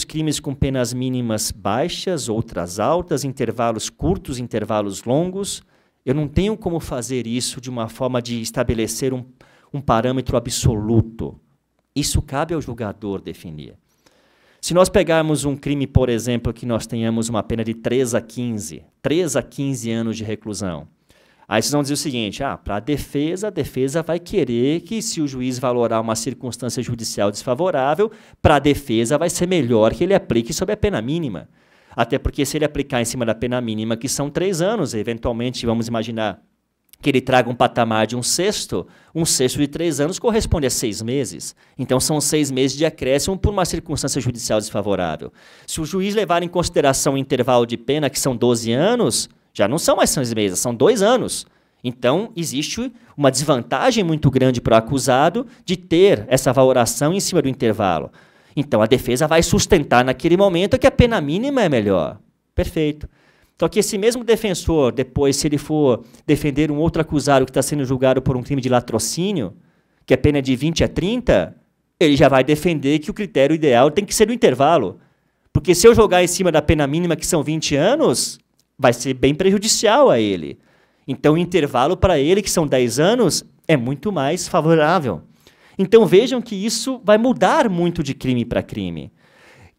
crimes com penas mínimas baixas, outras altas, intervalos curtos, intervalos longos. Eu não tenho como fazer isso de uma forma de estabelecer um parâmetro absoluto. Isso cabe ao julgador definir. Se nós pegarmos um crime, por exemplo, que nós tenhamos uma pena de 3 a 15 anos de reclusão, aí vocês vão dizer o seguinte, para a defesa vai querer que, se o juiz valorar uma circunstância judicial desfavorável, para a defesa vai ser melhor que ele aplique sobre a pena mínima. Até porque, se ele aplicar em cima da pena mínima, que são 3 anos, eventualmente, vamos imaginar que ele traga um patamar de um sexto de 3 anos corresponde a 6 meses. Então, são 6 meses de acréscimo por uma circunstância judicial desfavorável. Se o juiz levar em consideração o intervalo de pena, que são 12 anos, já não são mais 6 meses, são 2 anos. Então, existe uma desvantagem muito grande para o acusado de ter essa valoração em cima do intervalo. Então, a defesa vai sustentar naquele momento que a pena mínima é melhor. Perfeito. Só que esse mesmo defensor, depois, se ele for defender um outro acusado que está sendo julgado por um crime de latrocínio, que a pena é de 20 a 30, ele já vai defender que o critério ideal tem que ser no intervalo. Porque se eu jogar em cima da pena mínima, que são 20 anos, vai ser bem prejudicial a ele. Então, o intervalo para ele, que são 10 anos, é muito mais favorável. Então, vejam que isso vai mudar muito de crime para crime.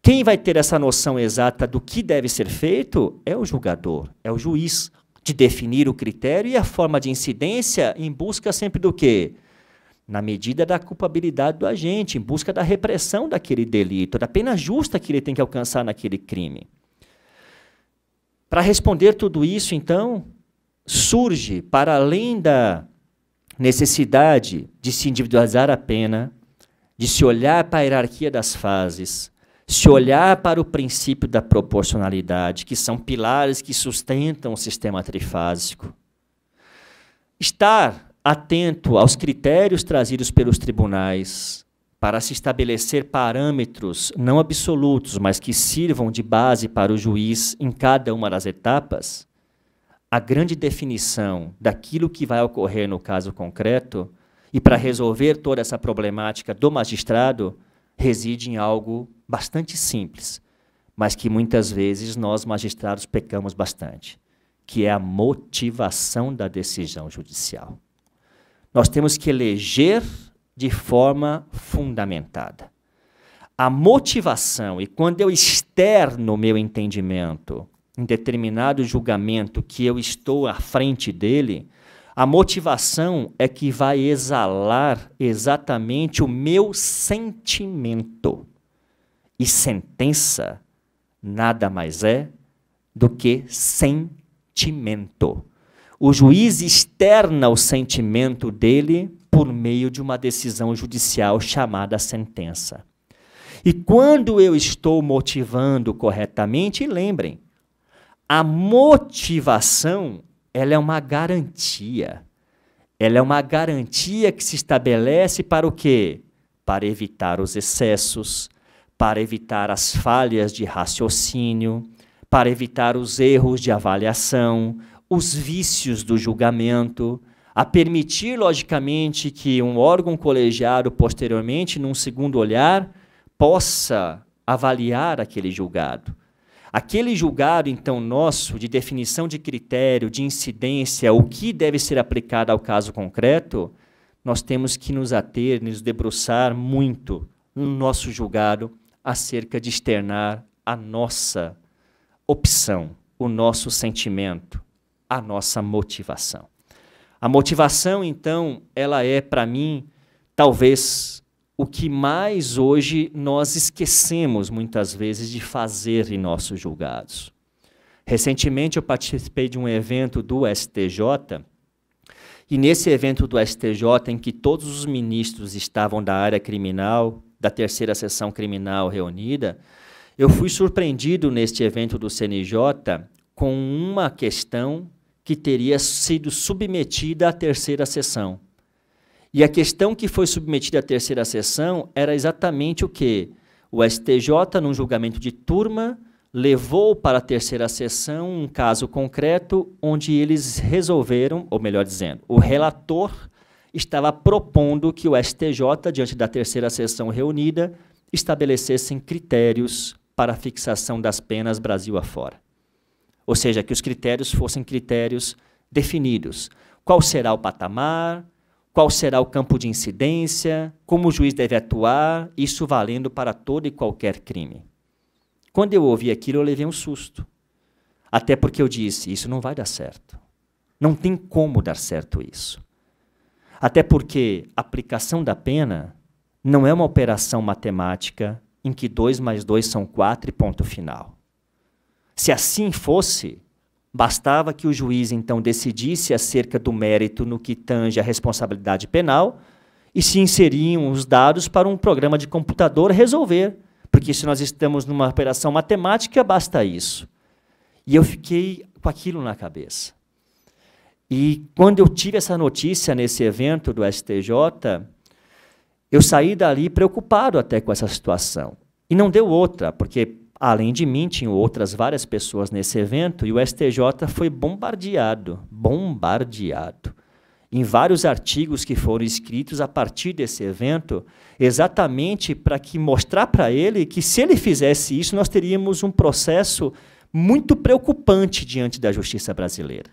Quem vai ter essa noção exata do que deve ser feito é o julgador, é o juiz, de definir o critério e a forma de incidência em busca sempre do quê? Na medida da culpabilidade do agente, em busca da repressão daquele delito, da pena justa que ele tem que alcançar naquele crime. Para responder tudo isso, então, surge, para além da necessidade de se individualizar a pena, de se olhar para a hierarquia das fases, se olhar para o princípio da proporcionalidade, que são pilares que sustentam o sistema trifásico. Estar atento aos critérios trazidos pelos tribunais para se estabelecer parâmetros não absolutos, mas que sirvam de base para o juiz em cada uma das etapas, a grande definição daquilo que vai ocorrer no caso concreto e para resolver toda essa problemática do magistrado reside em algo bastante simples, mas que muitas vezes nós, magistrados, pecamos bastante, que é a motivação da decisão judicial. Nós temos que eleger de forma fundamentada. A motivação, e quando eu externo o meu entendimento em determinado julgamento que eu estou à frente dele, a motivação é que vai exalar exatamente o meu sentimento. E sentença nada mais é do que sentimento. O juiz externa o sentimento dele por meio de uma decisão judicial chamada sentença. E quando eu estou motivando corretamente, lembrem, a motivação ela é uma garantia. Ela é uma garantia que se estabelece para o quê? Para evitar os excessos, para evitar as falhas de raciocínio, para evitar os erros de avaliação, os vícios do julgamento, a permitir, logicamente, que um órgão colegiado, posteriormente, num segundo olhar, possa avaliar aquele julgado. Aquele julgado, então, nosso, de definição de critério, de incidência, o que deve ser aplicado ao caso concreto, nós temos que nos ater, nos debruçar muito no nosso julgado acerca de externar a nossa opção, o nosso sentimento, a nossa motivação. A motivação, então, ela é, para mim, talvez o que mais hoje nós esquecemos, muitas vezes, de fazer em nossos julgados. Recentemente, eu participei de um evento do STJ, e nesse evento do STJ, em que todos os ministros estavam da área criminal, da terceira seção criminal reunida, eu fui surpreendido neste evento do CNJ com uma questão que teria sido submetida à terceira sessão. E a questão que foi submetida à terceira sessão era exatamente o quê? O STJ, num julgamento de turma, levou para a terceira sessão um caso concreto onde eles resolveram, ou melhor dizendo, o relator estava propondo que o STJ, diante da terceira sessão reunida, estabelecessem critérios para a fixação das penas Brasil afora. Ou seja, que os critérios fossem critérios definidos. Qual será o patamar, qual será o campo de incidência, como o juiz deve atuar, isso valendo para todo e qualquer crime. Quando eu ouvi aquilo, eu levei um susto. Até porque eu disse, isso não vai dar certo. Não tem como dar certo isso. Até porque a aplicação da pena não é uma operação matemática em que 2 mais 2 são 4 e ponto final. Se assim fosse, bastava que o juiz, então, decidisse acerca do mérito no que tange a responsabilidade penal e se inseriam os dados para um programa de computador resolver. Porque se nós estamos numa operação matemática, basta isso. E eu fiquei com aquilo na cabeça. E quando eu tive essa notícia nesse evento do STJ, eu saí dali preocupado até com essa situação. E não deu outra, porque, além de mim, tinham outras várias pessoas nesse evento, e o STJ foi bombardeado em vários artigos que foram escritos a partir desse evento, exatamente para mostrar para ele que, se ele fizesse isso, nós teríamos um processo muito preocupante diante da justiça brasileira.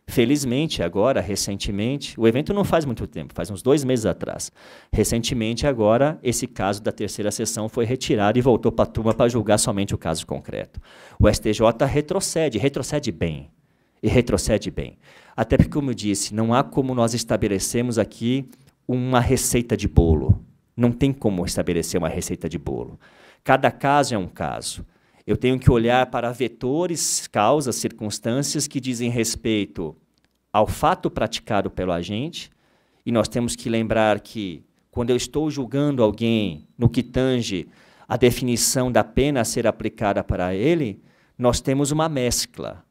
Felizmente, agora, recentemente, o evento não faz muito tempo, faz uns 2 meses atrás. Recentemente, agora, esse caso da terceira sessão foi retirado e voltou para a turma para julgar somente o caso concreto. O STJ retrocede bem, e retrocede bem. Até porque, como eu disse, não há como nós estabelecermos aqui uma receita de bolo. Não tem como estabelecer uma receita de bolo. Cada caso é um caso. Eu tenho que olhar para vetores, causas, circunstâncias que dizem respeito ao fato praticado pelo agente, e nós temos que lembrar que, quando eu estou julgando alguém no que tange a definição da pena a ser aplicada para ele, nós temos uma mescla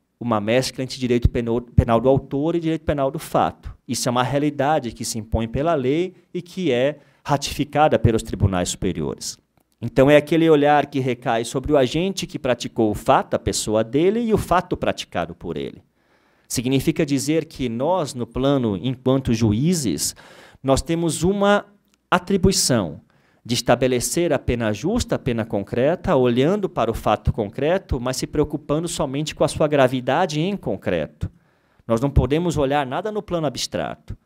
entre direito penal do autor e direito penal do fato. Isso é uma realidade que se impõe pela lei e que é ratificada pelos tribunais superiores. Então, é aquele olhar que recai sobre o agente que praticou o fato, a pessoa dele, e o fato praticado por ele. Significa dizer que nós, no plano, enquanto juízes, nós temos uma atribuição de estabelecer a pena justa, a pena concreta, olhando para o fato concreto, mas se preocupando somente com a sua gravidade em concreto. Nós não podemos olhar nada no plano abstrato.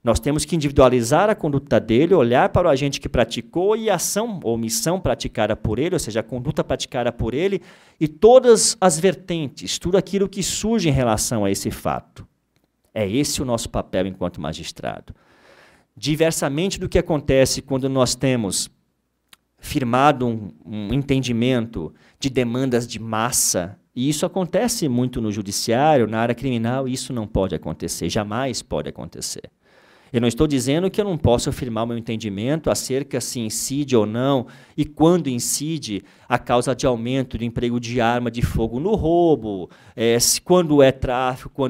Nós temos que individualizar a conduta dele, olhar para o agente que praticou e a ação ou omissão praticada por ele, ou seja, a conduta praticada por ele, e todas as vertentes, tudo aquilo que surge em relação a esse fato. É esse o nosso papel enquanto magistrado. Diversamente do que acontece quando nós temos firmado um entendimento de demandas de massa, e isso acontece muito no judiciário, na área criminal, isso não pode acontecer, jamais pode acontecer. Eu não estou dizendo que eu não posso afirmar o meu entendimento acerca se incide ou não e quando incide a causa de aumento do emprego de arma de fogo no roubo, quando é tráfico,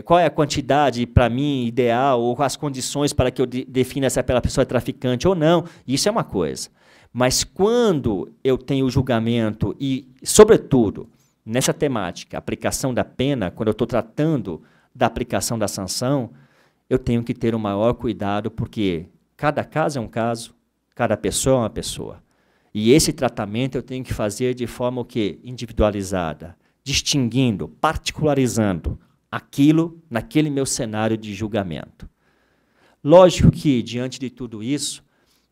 qual é a quantidade, para mim, ideal, ou as condições para que eu defina se aquela pessoa é traficante ou não. Isso é uma coisa. Mas quando eu tenho o julgamento e, sobretudo, nessa temática, aplicação da pena, quando eu estou tratando da aplicação da sanção, eu tenho que ter o maior cuidado, porque cada caso é um caso, cada pessoa é uma pessoa. E esse tratamento eu tenho que fazer de forma o quê? Individualizada, distinguindo, particularizando aquilo naquele meu cenário de julgamento. Lógico que, diante de tudo isso,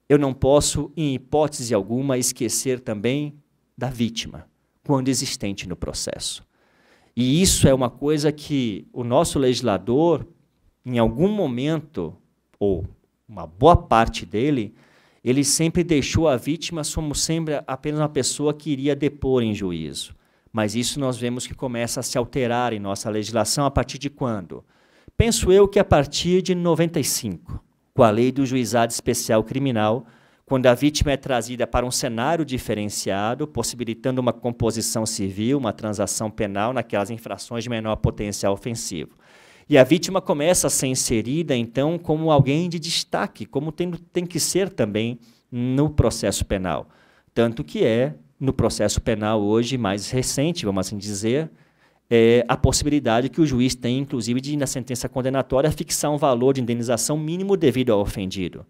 eu não posso, em hipótese alguma, esquecer também da vítima, quando existente no processo. E isso é uma coisa que o nosso legislador, em algum momento, ou uma boa parte dele, ele sempre deixou a vítima como sempre apenas uma pessoa que iria depor em juízo. Mas isso nós vemos que começa a se alterar em nossa legislação a partir de quando? Penso eu que a partir de 95, com a lei do juizado especial criminal, quando a vítima é trazida para um cenário diferenciado, possibilitando uma composição civil, uma transação penal naquelas infrações de menor potencial ofensivo. E a vítima começa a ser inserida, então, como alguém de destaque, como tem que ser também no processo penal. Tanto que é, no processo penal hoje, mais recente, vamos assim dizer, a possibilidade que o juiz tem, inclusive, de, na sentença condenatória, fixar um valor de indenização mínimo devido ao ofendido.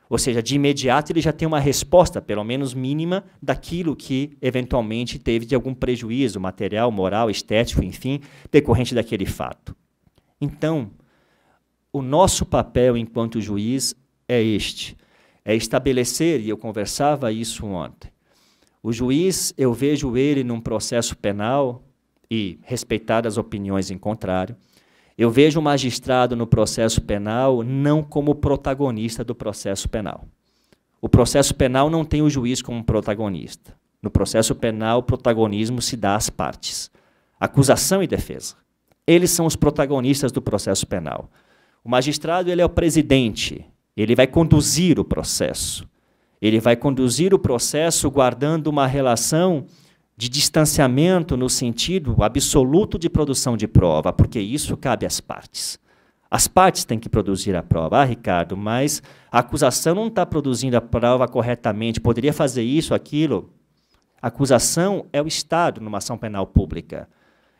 Ou seja, de imediato ele já tem uma resposta, pelo menos mínima, daquilo que eventualmente teve de algum prejuízo material, moral, estético, enfim, decorrente daquele fato. Então, o nosso papel enquanto juiz é este, é estabelecer, e eu conversava isso ontem, o juiz, eu vejo ele num processo penal, e respeitadas as opiniões em contrário, eu vejo o magistrado no processo penal não como protagonista do processo penal. O processo penal não tem o juiz como protagonista. No processo penal, o protagonismo se dá às partes. Acusação e defesa. Eles são os protagonistas do processo penal. O magistrado, ele é o presidente, ele vai conduzir o processo. Ele vai conduzir o processo guardando uma relação de distanciamento no sentido absoluto de produção de prova, porque isso cabe às partes. As partes têm que produzir a prova. Ah, Ricardo, mas a acusação não está produzindo a prova corretamente, poderia fazer isso, aquilo. A acusação é o Estado numa ação penal pública.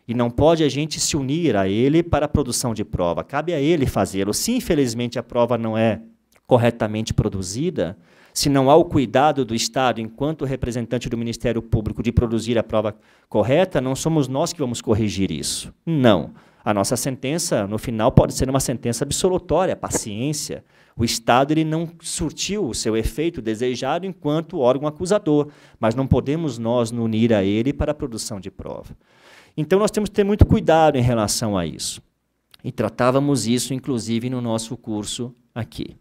E não pode a gente se unir a ele para a produção de prova. Cabe a ele fazê-lo. Se, infelizmente, a prova não é corretamente produzida, se não há o cuidado do Estado, enquanto representante do Ministério Público, de produzir a prova correta, não somos nós que vamos corrigir isso. Não. A nossa sentença, no final, pode ser uma sentença absolutória, paciência. O Estado ele não surtiu o seu efeito desejado enquanto órgão acusador, mas não podemos nós nos unir a ele para a produção de prova. Então, nós temos que ter muito cuidado em relação a isso. E tratávamos isso, inclusive, no nosso curso aqui.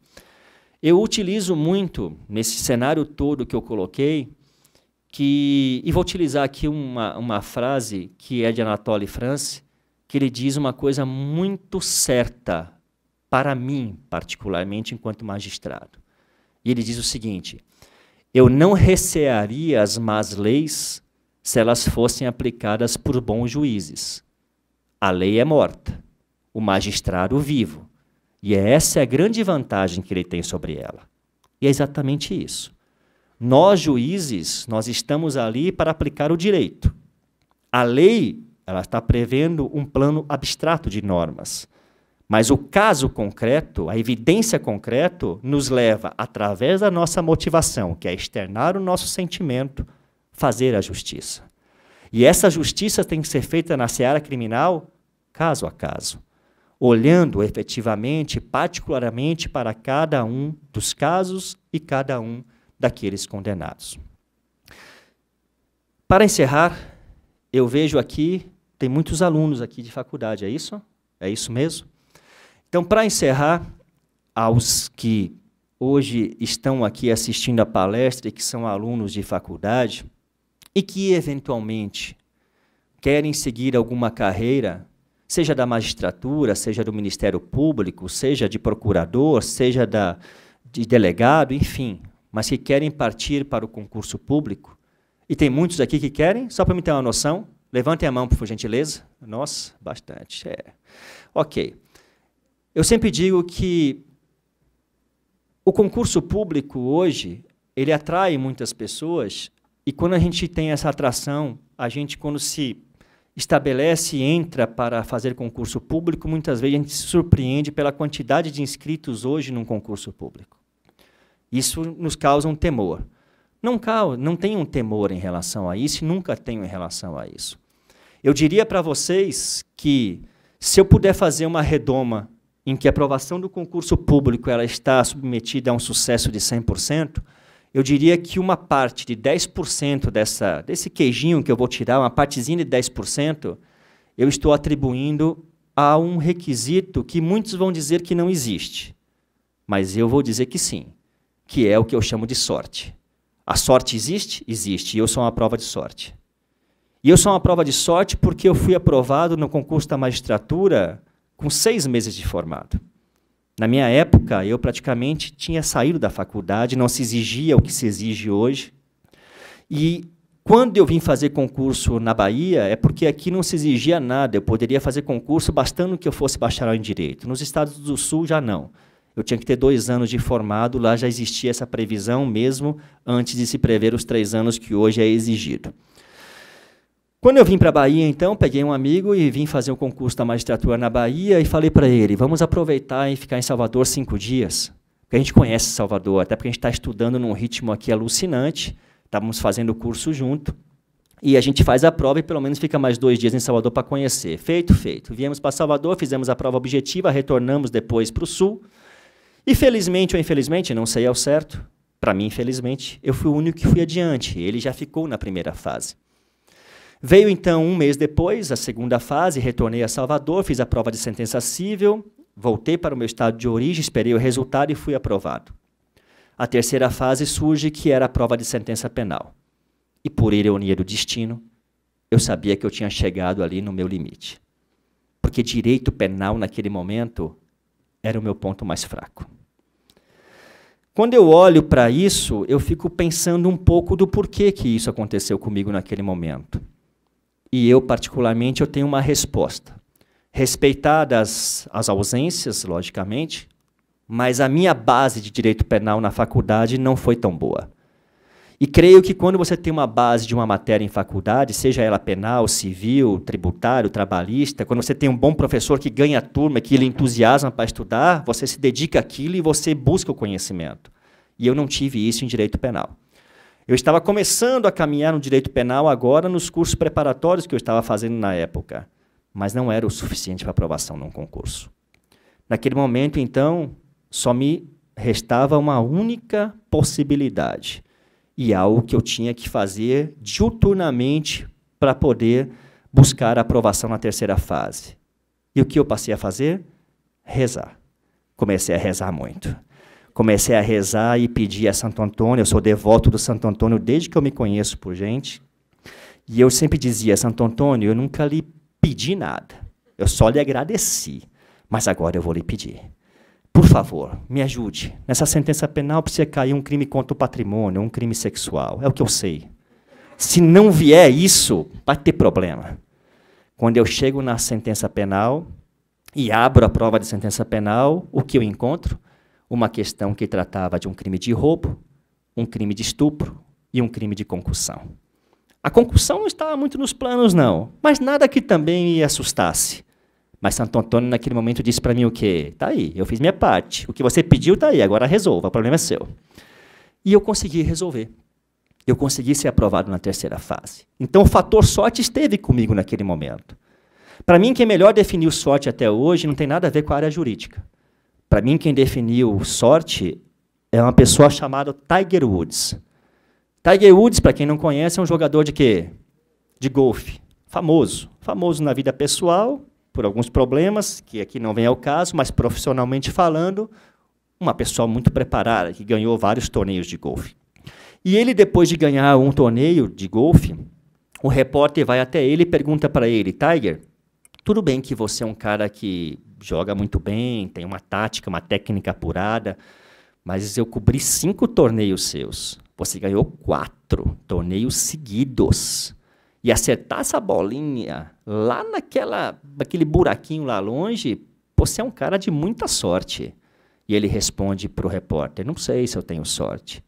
Eu utilizo muito, nesse cenário todo que eu coloquei, e vou utilizar aqui uma frase que é de Anatole France, que ele diz uma coisa muito certa, para mim, particularmente, enquanto magistrado. E ele diz o seguinte: eu não recearia as más leis se elas fossem aplicadas por bons juízes. A lei é morta, o magistrado vivo. E essa é a grande vantagem que ele tem sobre ela. E é exatamente isso. Nós, juízes, nós estamos ali para aplicar o direito. A lei, ela está prevendo um plano abstrato de normas. Mas o caso concreto, a evidência concreta, nos leva, através da nossa motivação, que é externar o nosso sentimento, fazer a justiça. E essa justiça tem que ser feita na seara criminal, caso a caso, olhando efetivamente, particularmente para cada um dos casos e cada um daqueles condenados. Para encerrar, eu vejo aqui, tem muitos alunos aqui de faculdade, é isso? É isso mesmo? Então, para encerrar, aos que hoje estão aqui assistindo a palestra e que são alunos de faculdade e que, eventualmente, querem seguir alguma carreira, seja da magistratura, seja do Ministério Público, seja de procurador, seja de delegado, enfim, mas que querem partir para o concurso público, e tem muitos aqui que querem, só para me ter uma noção, levantem a mão, por gentileza. Nossa, bastante. Ok. Eu sempre digo que o concurso público hoje, ele atrai muitas pessoas, e quando a gente tem essa atração, a gente, quando se estabelece e entra para fazer concurso público, muitas vezes a gente se surpreende pela quantidade de inscritos hoje num concurso público. Isso nos causa um temor. Não tenho um temor em relação a isso e nunca tenho em relação a isso. Eu diria para vocês que, se eu puder fazer uma redoma em que a aprovação do concurso público ela está submetida a um sucesso de 100%, eu diria que uma parte de 10% desse queijinho que eu vou tirar, uma partezinha de 10%, eu estou atribuindo a um requisito que muitos vão dizer que não existe, mas eu vou dizer que sim, que é o que eu chamo de sorte. A sorte existe? Existe, e eu sou uma prova de sorte. E eu sou uma prova de sorte porque eu fui aprovado no concurso da magistratura com 6 meses de formado. Na minha época, eu praticamente tinha saído da faculdade, não se exigia o que se exige hoje. E quando eu vim fazer concurso na Bahia, é porque aqui não se exigia nada. Eu poderia fazer concurso bastando que eu fosse bacharel em Direito. Nos estados do Sul, já não. Eu tinha que ter 2 anos de formado, lá já existia essa previsão mesmo, antes de se prever os 3 anos que hoje é exigido. Quando eu vim para a Bahia, então, peguei um amigo e vim fazer um concurso da magistratura na Bahia e falei para ele, vamos aproveitar e ficar em Salvador 5 dias, porque a gente conhece Salvador, até porque a gente está estudando num ritmo aqui alucinante, estávamos fazendo o curso junto, e a gente faz a prova e pelo menos fica mais 2 dias em Salvador para conhecer. Feito, feito. Viemos para Salvador, fizemos a prova objetiva, retornamos depois para o Sul, e felizmente ou infelizmente, não sei ao certo, para mim, infelizmente, eu fui o único que fui adiante, ele já ficou na primeira fase. Veio, então, 1 mês depois, a segunda fase, retornei a Salvador, fiz a prova de sentença cível, voltei para o meu estado de origem, esperei o resultado e fui aprovado. A terceira fase surge, que era a prova de sentença penal. E, por ironia do destino, eu sabia que eu tinha chegado ali no meu limite. Porque direito penal, naquele momento, era o meu ponto mais fraco. Quando eu olho para isso, eu fico pensando um pouco do porquê que isso aconteceu comigo naquele momento. E eu, particularmente, eu tenho uma resposta. Respeitadas as ausências, logicamente, mas a minha base de direito penal na faculdade não foi tão boa. E creio que quando você tem uma base de uma matéria em faculdade, seja ela penal, civil, tributário, trabalhista, quando você tem um bom professor que ganha a turma, que lhe entusiasma para estudar, você se dedica àquilo e você busca o conhecimento. E eu não tive isso em direito penal. Eu estava começando a caminhar no direito penal agora nos cursos preparatórios que eu estava fazendo na época, mas não era o suficiente para aprovação num concurso. Naquele momento, então, só me restava uma única possibilidade, e algo que eu tinha que fazer diuturnamente para poder buscar a aprovação na terceira fase. E o que eu passei a fazer? Rezar. Comecei a rezar muito. Comecei a rezar e pedir a Santo Antônio, eu sou devoto do Santo Antônio desde que eu me conheço por gente, e eu sempre dizia, Santo Antônio, eu nunca lhe pedi nada, eu só lhe agradeci, mas agora eu vou lhe pedir. Por favor, me ajude. Nessa sentença penal precisa cair um crime contra o patrimônio, um crime sexual, é o que eu sei. Se não vier isso, vai ter problema. Quando eu chego na sentença penal e abro a prova de sentença penal, o que eu encontro? Uma questão que tratava de um crime de roubo, um crime de estupro e um crime de concussão. A concussão não estava muito nos planos, não, mas nada que também me assustasse. Mas Santo Antônio, naquele momento, disse para mim o quê? Tá aí, eu fiz minha parte. O que você pediu está aí, agora resolva, o problema é seu. E eu consegui resolver. Eu consegui ser aprovado na terceira fase. Então, o fator sorte esteve comigo naquele momento. Para mim, quem melhor definiu sorte até hoje não tem nada a ver com a área jurídica. Para mim, quem definiu sorte é uma pessoa chamada Tiger Woods. Tiger Woods, para quem não conhece, é um jogador de quê? De golfe. Famoso. Famoso na vida pessoal, por alguns problemas, que aqui não vem ao caso, mas profissionalmente falando, uma pessoa muito preparada, que ganhou vários torneios de golfe. E ele, depois de ganhar um torneio de golfe, o repórter vai até ele e pergunta para ele, Tiger, tudo bem que você é um cara que joga muito bem, tem uma tática, uma técnica apurada, mas eu cobri 5 torneios seus. Você ganhou 4 torneios seguidos. E acertar essa bolinha lá naquele buraquinho lá longe, você é um cara de muita sorte. E ele responde para o repórter, não sei se eu tenho sorte.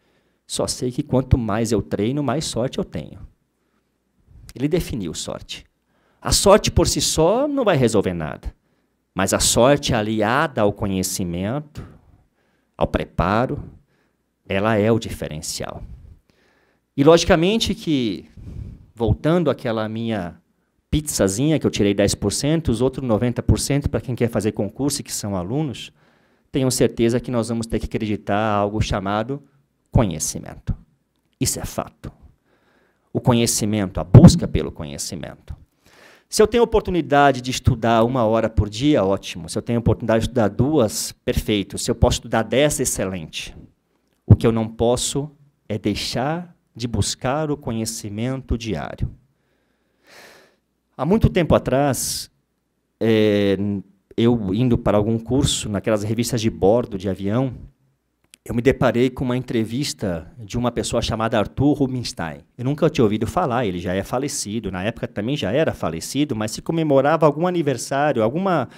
Só sei que quanto mais eu treino, mais sorte eu tenho. Ele definiu sorte. A sorte por si só não vai resolver nada. Mas a sorte aliada ao conhecimento, ao preparo, ela é o diferencial. E, logicamente, que, voltando àquela minha pizzazinha, que eu tirei 10%, os outros 90% para quem quer fazer concurso e que são alunos, tenham certeza que nós vamos ter que acreditar algo chamado conhecimento. Isso é fato. O conhecimento, a busca pelo conhecimento. Se eu tenho oportunidade de estudar 1 hora por dia, ótimo. Se eu tenho oportunidade de estudar 2, perfeito. Se eu posso estudar 10, excelente. O que eu não posso é deixar de buscar o conhecimento diário. Há muito tempo atrás, eu indo para algum curso, naquelas revistas de bordo de avião, eu me deparei com uma entrevista de uma pessoa chamada Arthur Rubinstein. Eu nunca tinha ouvido falar, ele já é falecido, na época também já era falecido, mas se comemorava algum aniversário, alguma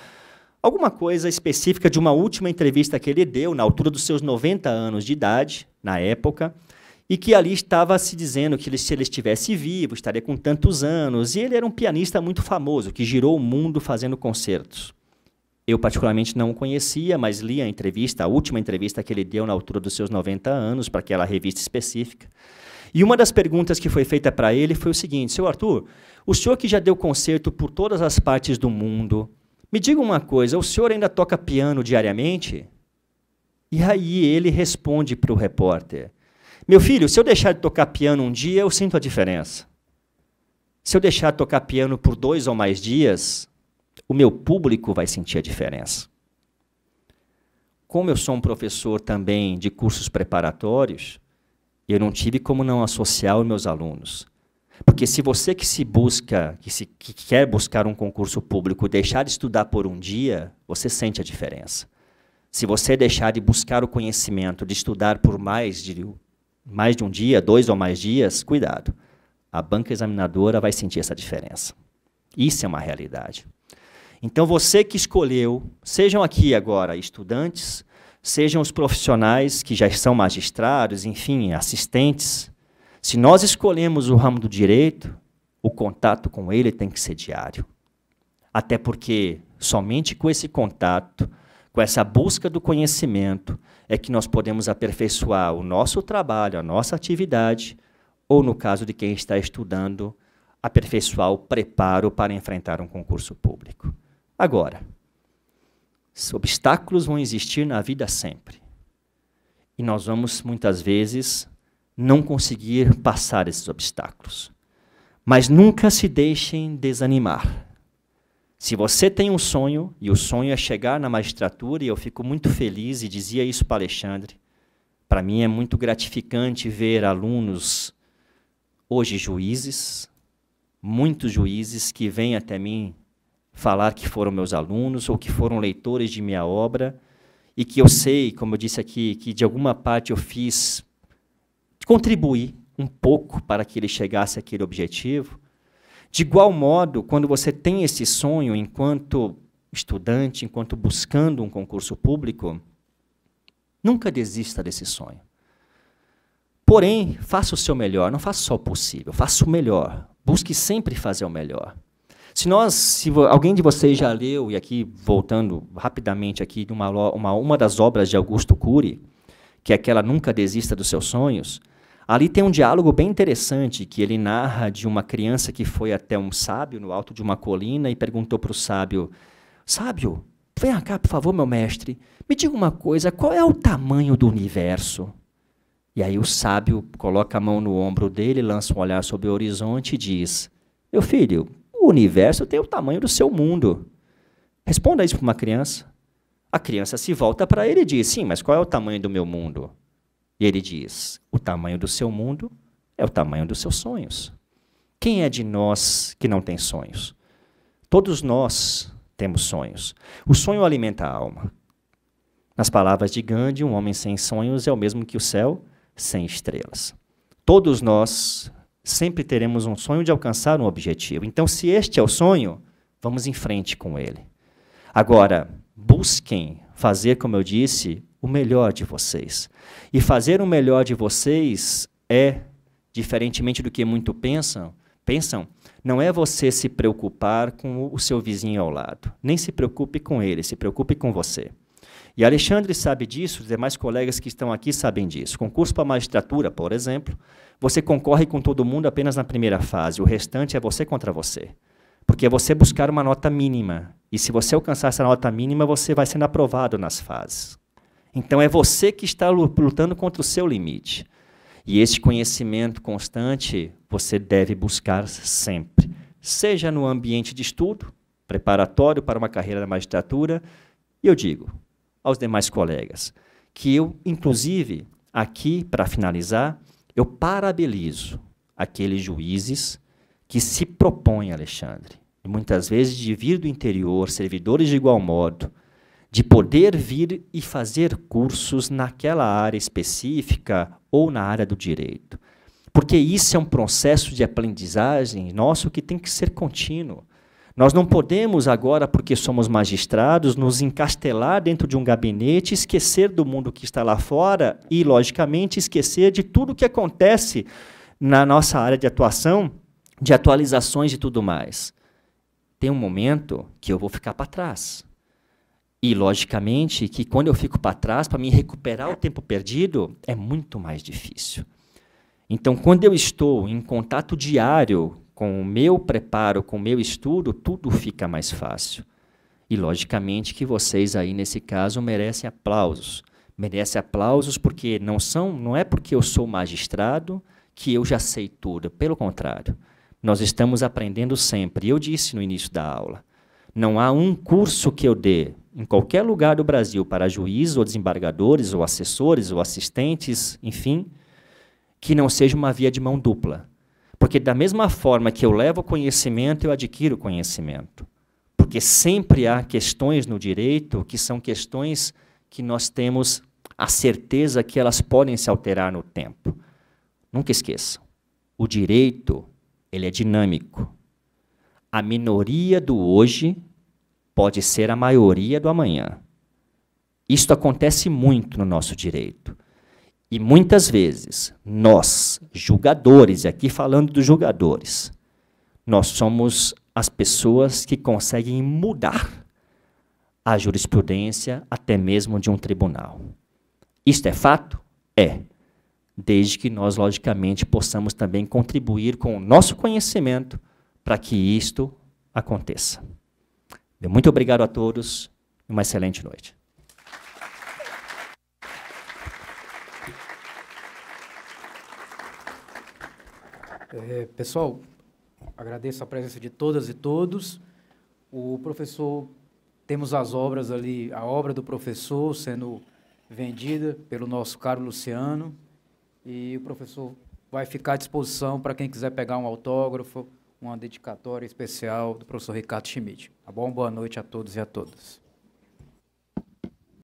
coisa específica de uma última entrevista que ele deu, na altura dos seus 90 anos de idade, na época, e que ali estava se dizendo que se ele estivesse vivo, estaria com tantos anos, e ele era um pianista muito famoso, que girou o mundo fazendo concertos. Eu, particularmente, não o conhecia, mas li a entrevista, a última entrevista que ele deu na altura dos seus 90 anos, para aquela revista específica. E uma das perguntas que foi feita para ele foi o seguinte: Seu Arthur, o senhor que já deu concerto por todas as partes do mundo, me diga uma coisa, o senhor ainda toca piano diariamente? E aí ele responde para o repórter: meu filho, se eu deixar de tocar piano um dia, eu sinto a diferença. Se eu deixar de tocar piano por 2 ou mais dias, o meu público vai sentir a diferença. Como eu sou um professor também de cursos preparatórios, eu não tive como não associar os meus alunos. Porque se você que quer buscar um concurso público, deixar de estudar por um dia, você sente a diferença. Se você deixar de buscar o conhecimento, de estudar por mais de um dia, 2 ou mais dias, cuidado. A banca examinadora vai sentir essa diferença. Isso é uma realidade. Então, você que escolheu, sejam aqui agora estudantes, sejam os profissionais que já são magistrados, enfim, assistentes, se nós escolhemos o ramo do direito, o contato com ele tem que ser diário. Até porque somente com esse contato, com essa busca do conhecimento, é que nós podemos aperfeiçoar o nosso trabalho, a nossa atividade, ou, no caso de quem está estudando, aperfeiçoar o preparo para enfrentar um concurso público. Agora, os obstáculos vão existir na vida sempre. E nós vamos, muitas vezes, não conseguir passar esses obstáculos. Mas nunca se deixem desanimar. Se você tem um sonho, e o sonho é chegar na magistratura, e eu fico muito feliz, e dizia isso para Alexandre, para mim é muito gratificante ver alunos, hoje juízes, muitos juízes que vêm até mim falar que foram meus alunos ou que foram leitores de minha obra e que eu sei, como eu disse aqui, que de alguma parte eu fiz, contribuir um pouco para que ele chegasse àquele objetivo. De igual modo, quando você tem esse sonho enquanto estudante, enquanto buscando um concurso público, nunca desista desse sonho. Porém, faça o seu melhor, não faça só o possível, faça o melhor. Busque sempre fazer o melhor. Se alguém de vocês já leu, e aqui voltando rapidamente aqui de uma das obras de Augusto Cury, que é aquela Nunca Desista dos Seus Sonhos, ali tem um diálogo bem interessante, que ele narra de uma criança que foi até um sábio no alto de uma colina e perguntou para o sábio: sábio, vem cá, por favor, meu mestre, me diga uma coisa, qual é o tamanho do universo? E aí o sábio coloca a mão no ombro dele, lança um olhar sobre o horizonte e diz: meu filho, o universo tem o tamanho do seu mundo. Responda isso para uma criança. A criança se volta para ele e diz: sim, mas qual é o tamanho do meu mundo? E ele diz: o tamanho do seu mundo é o tamanho dos seus sonhos. Quem é de nós que não tem sonhos? Todos nós temos sonhos. O sonho alimenta a alma. Nas palavras de Gandhi, um homem sem sonhos é o mesmo que o céu sem estrelas. Todos nós sempre teremos um sonho de alcançar um objetivo. Então, se este é o sonho, vamos em frente com ele. Agora, busquem fazer, como eu disse, o melhor de vocês. E fazer o melhor de vocês é, diferentemente do que muito pensam, não é você se preocupar com o seu vizinho ao lado. Nem se preocupe com ele, se preocupe com você. E Alexandre sabe disso, os demais colegas que estão aqui sabem disso. Concurso para magistratura, por exemplo, você concorre com todo mundo apenas na primeira fase, o restante é você contra você. Porque é você buscar uma nota mínima, e se você alcançar essa nota mínima, você vai sendo aprovado nas fases. Então é você que está lutando contra o seu limite. E esse conhecimento constante, você deve buscar sempre. seja no ambiente de estudo, preparatório para uma carreira na magistratura, e eu digo aos demais colegas que eu, inclusive, aqui, para finalizar, eu parabenizo aqueles juízes que se propõem, Alexandre, muitas vezes de vir do interior, servidores de igual modo, de poder vir e fazer cursos naquela área específica ou na área do direito. Porque isso é um processo de aprendizagem nosso que tem que ser contínuo. Nós não podemos agora, porque somos magistrados, nos encastelar dentro de um gabinete, esquecer do mundo que está lá fora e, logicamente, esquecer de tudo que acontece na nossa área de atuação, de atualizações e tudo mais. Tem um momento que eu vou ficar para trás. E, logicamente, que quando eu fico para trás, para me recuperar o tempo perdido, é muito mais difícil. Então, quando eu estou em contato diário com o meu preparo, com o meu estudo, tudo fica mais fácil. E, logicamente, que vocês aí, nesse caso, merecem aplausos. Merecem aplausos porque não é porque eu sou magistrado que eu já sei tudo. Pelo contrário, nós estamos aprendendo sempre. Eu disse no início da aula, não há um curso que eu dê em qualquer lugar do Brasil para juízes ou desembargadores ou assessores ou assistentes, enfim, que não seja uma via de mão dupla. Porque da mesma forma que eu levo conhecimento, eu adquiro conhecimento. Porque sempre há questões no direito que são questões que nós temos a certeza que elas podem se alterar no tempo. Nunca esqueçam, o direito, ele é dinâmico. A minoria do hoje pode ser a maioria do amanhã. Isto acontece muito no nosso direito. E muitas vezes, nós, julgadores, e aqui falando dos julgadores, nós somos as pessoas que conseguem mudar a jurisprudência até mesmo de um tribunal. Isto é fato? É. Desde que nós, logicamente, possamos também contribuir com o nosso conhecimento para que isto aconteça. Muito obrigado a todos e uma excelente noite. Pessoal, agradeço a presença de todas e todos. O professor, temos as obras ali, a obra do professor sendo vendida pelo nosso caro Luciano, e o professor vai ficar à disposição para quem quiser pegar um autógrafo, uma dedicatória especial do professor Ricardo Schmidt. Tá bom? Boa noite a todos e a todas.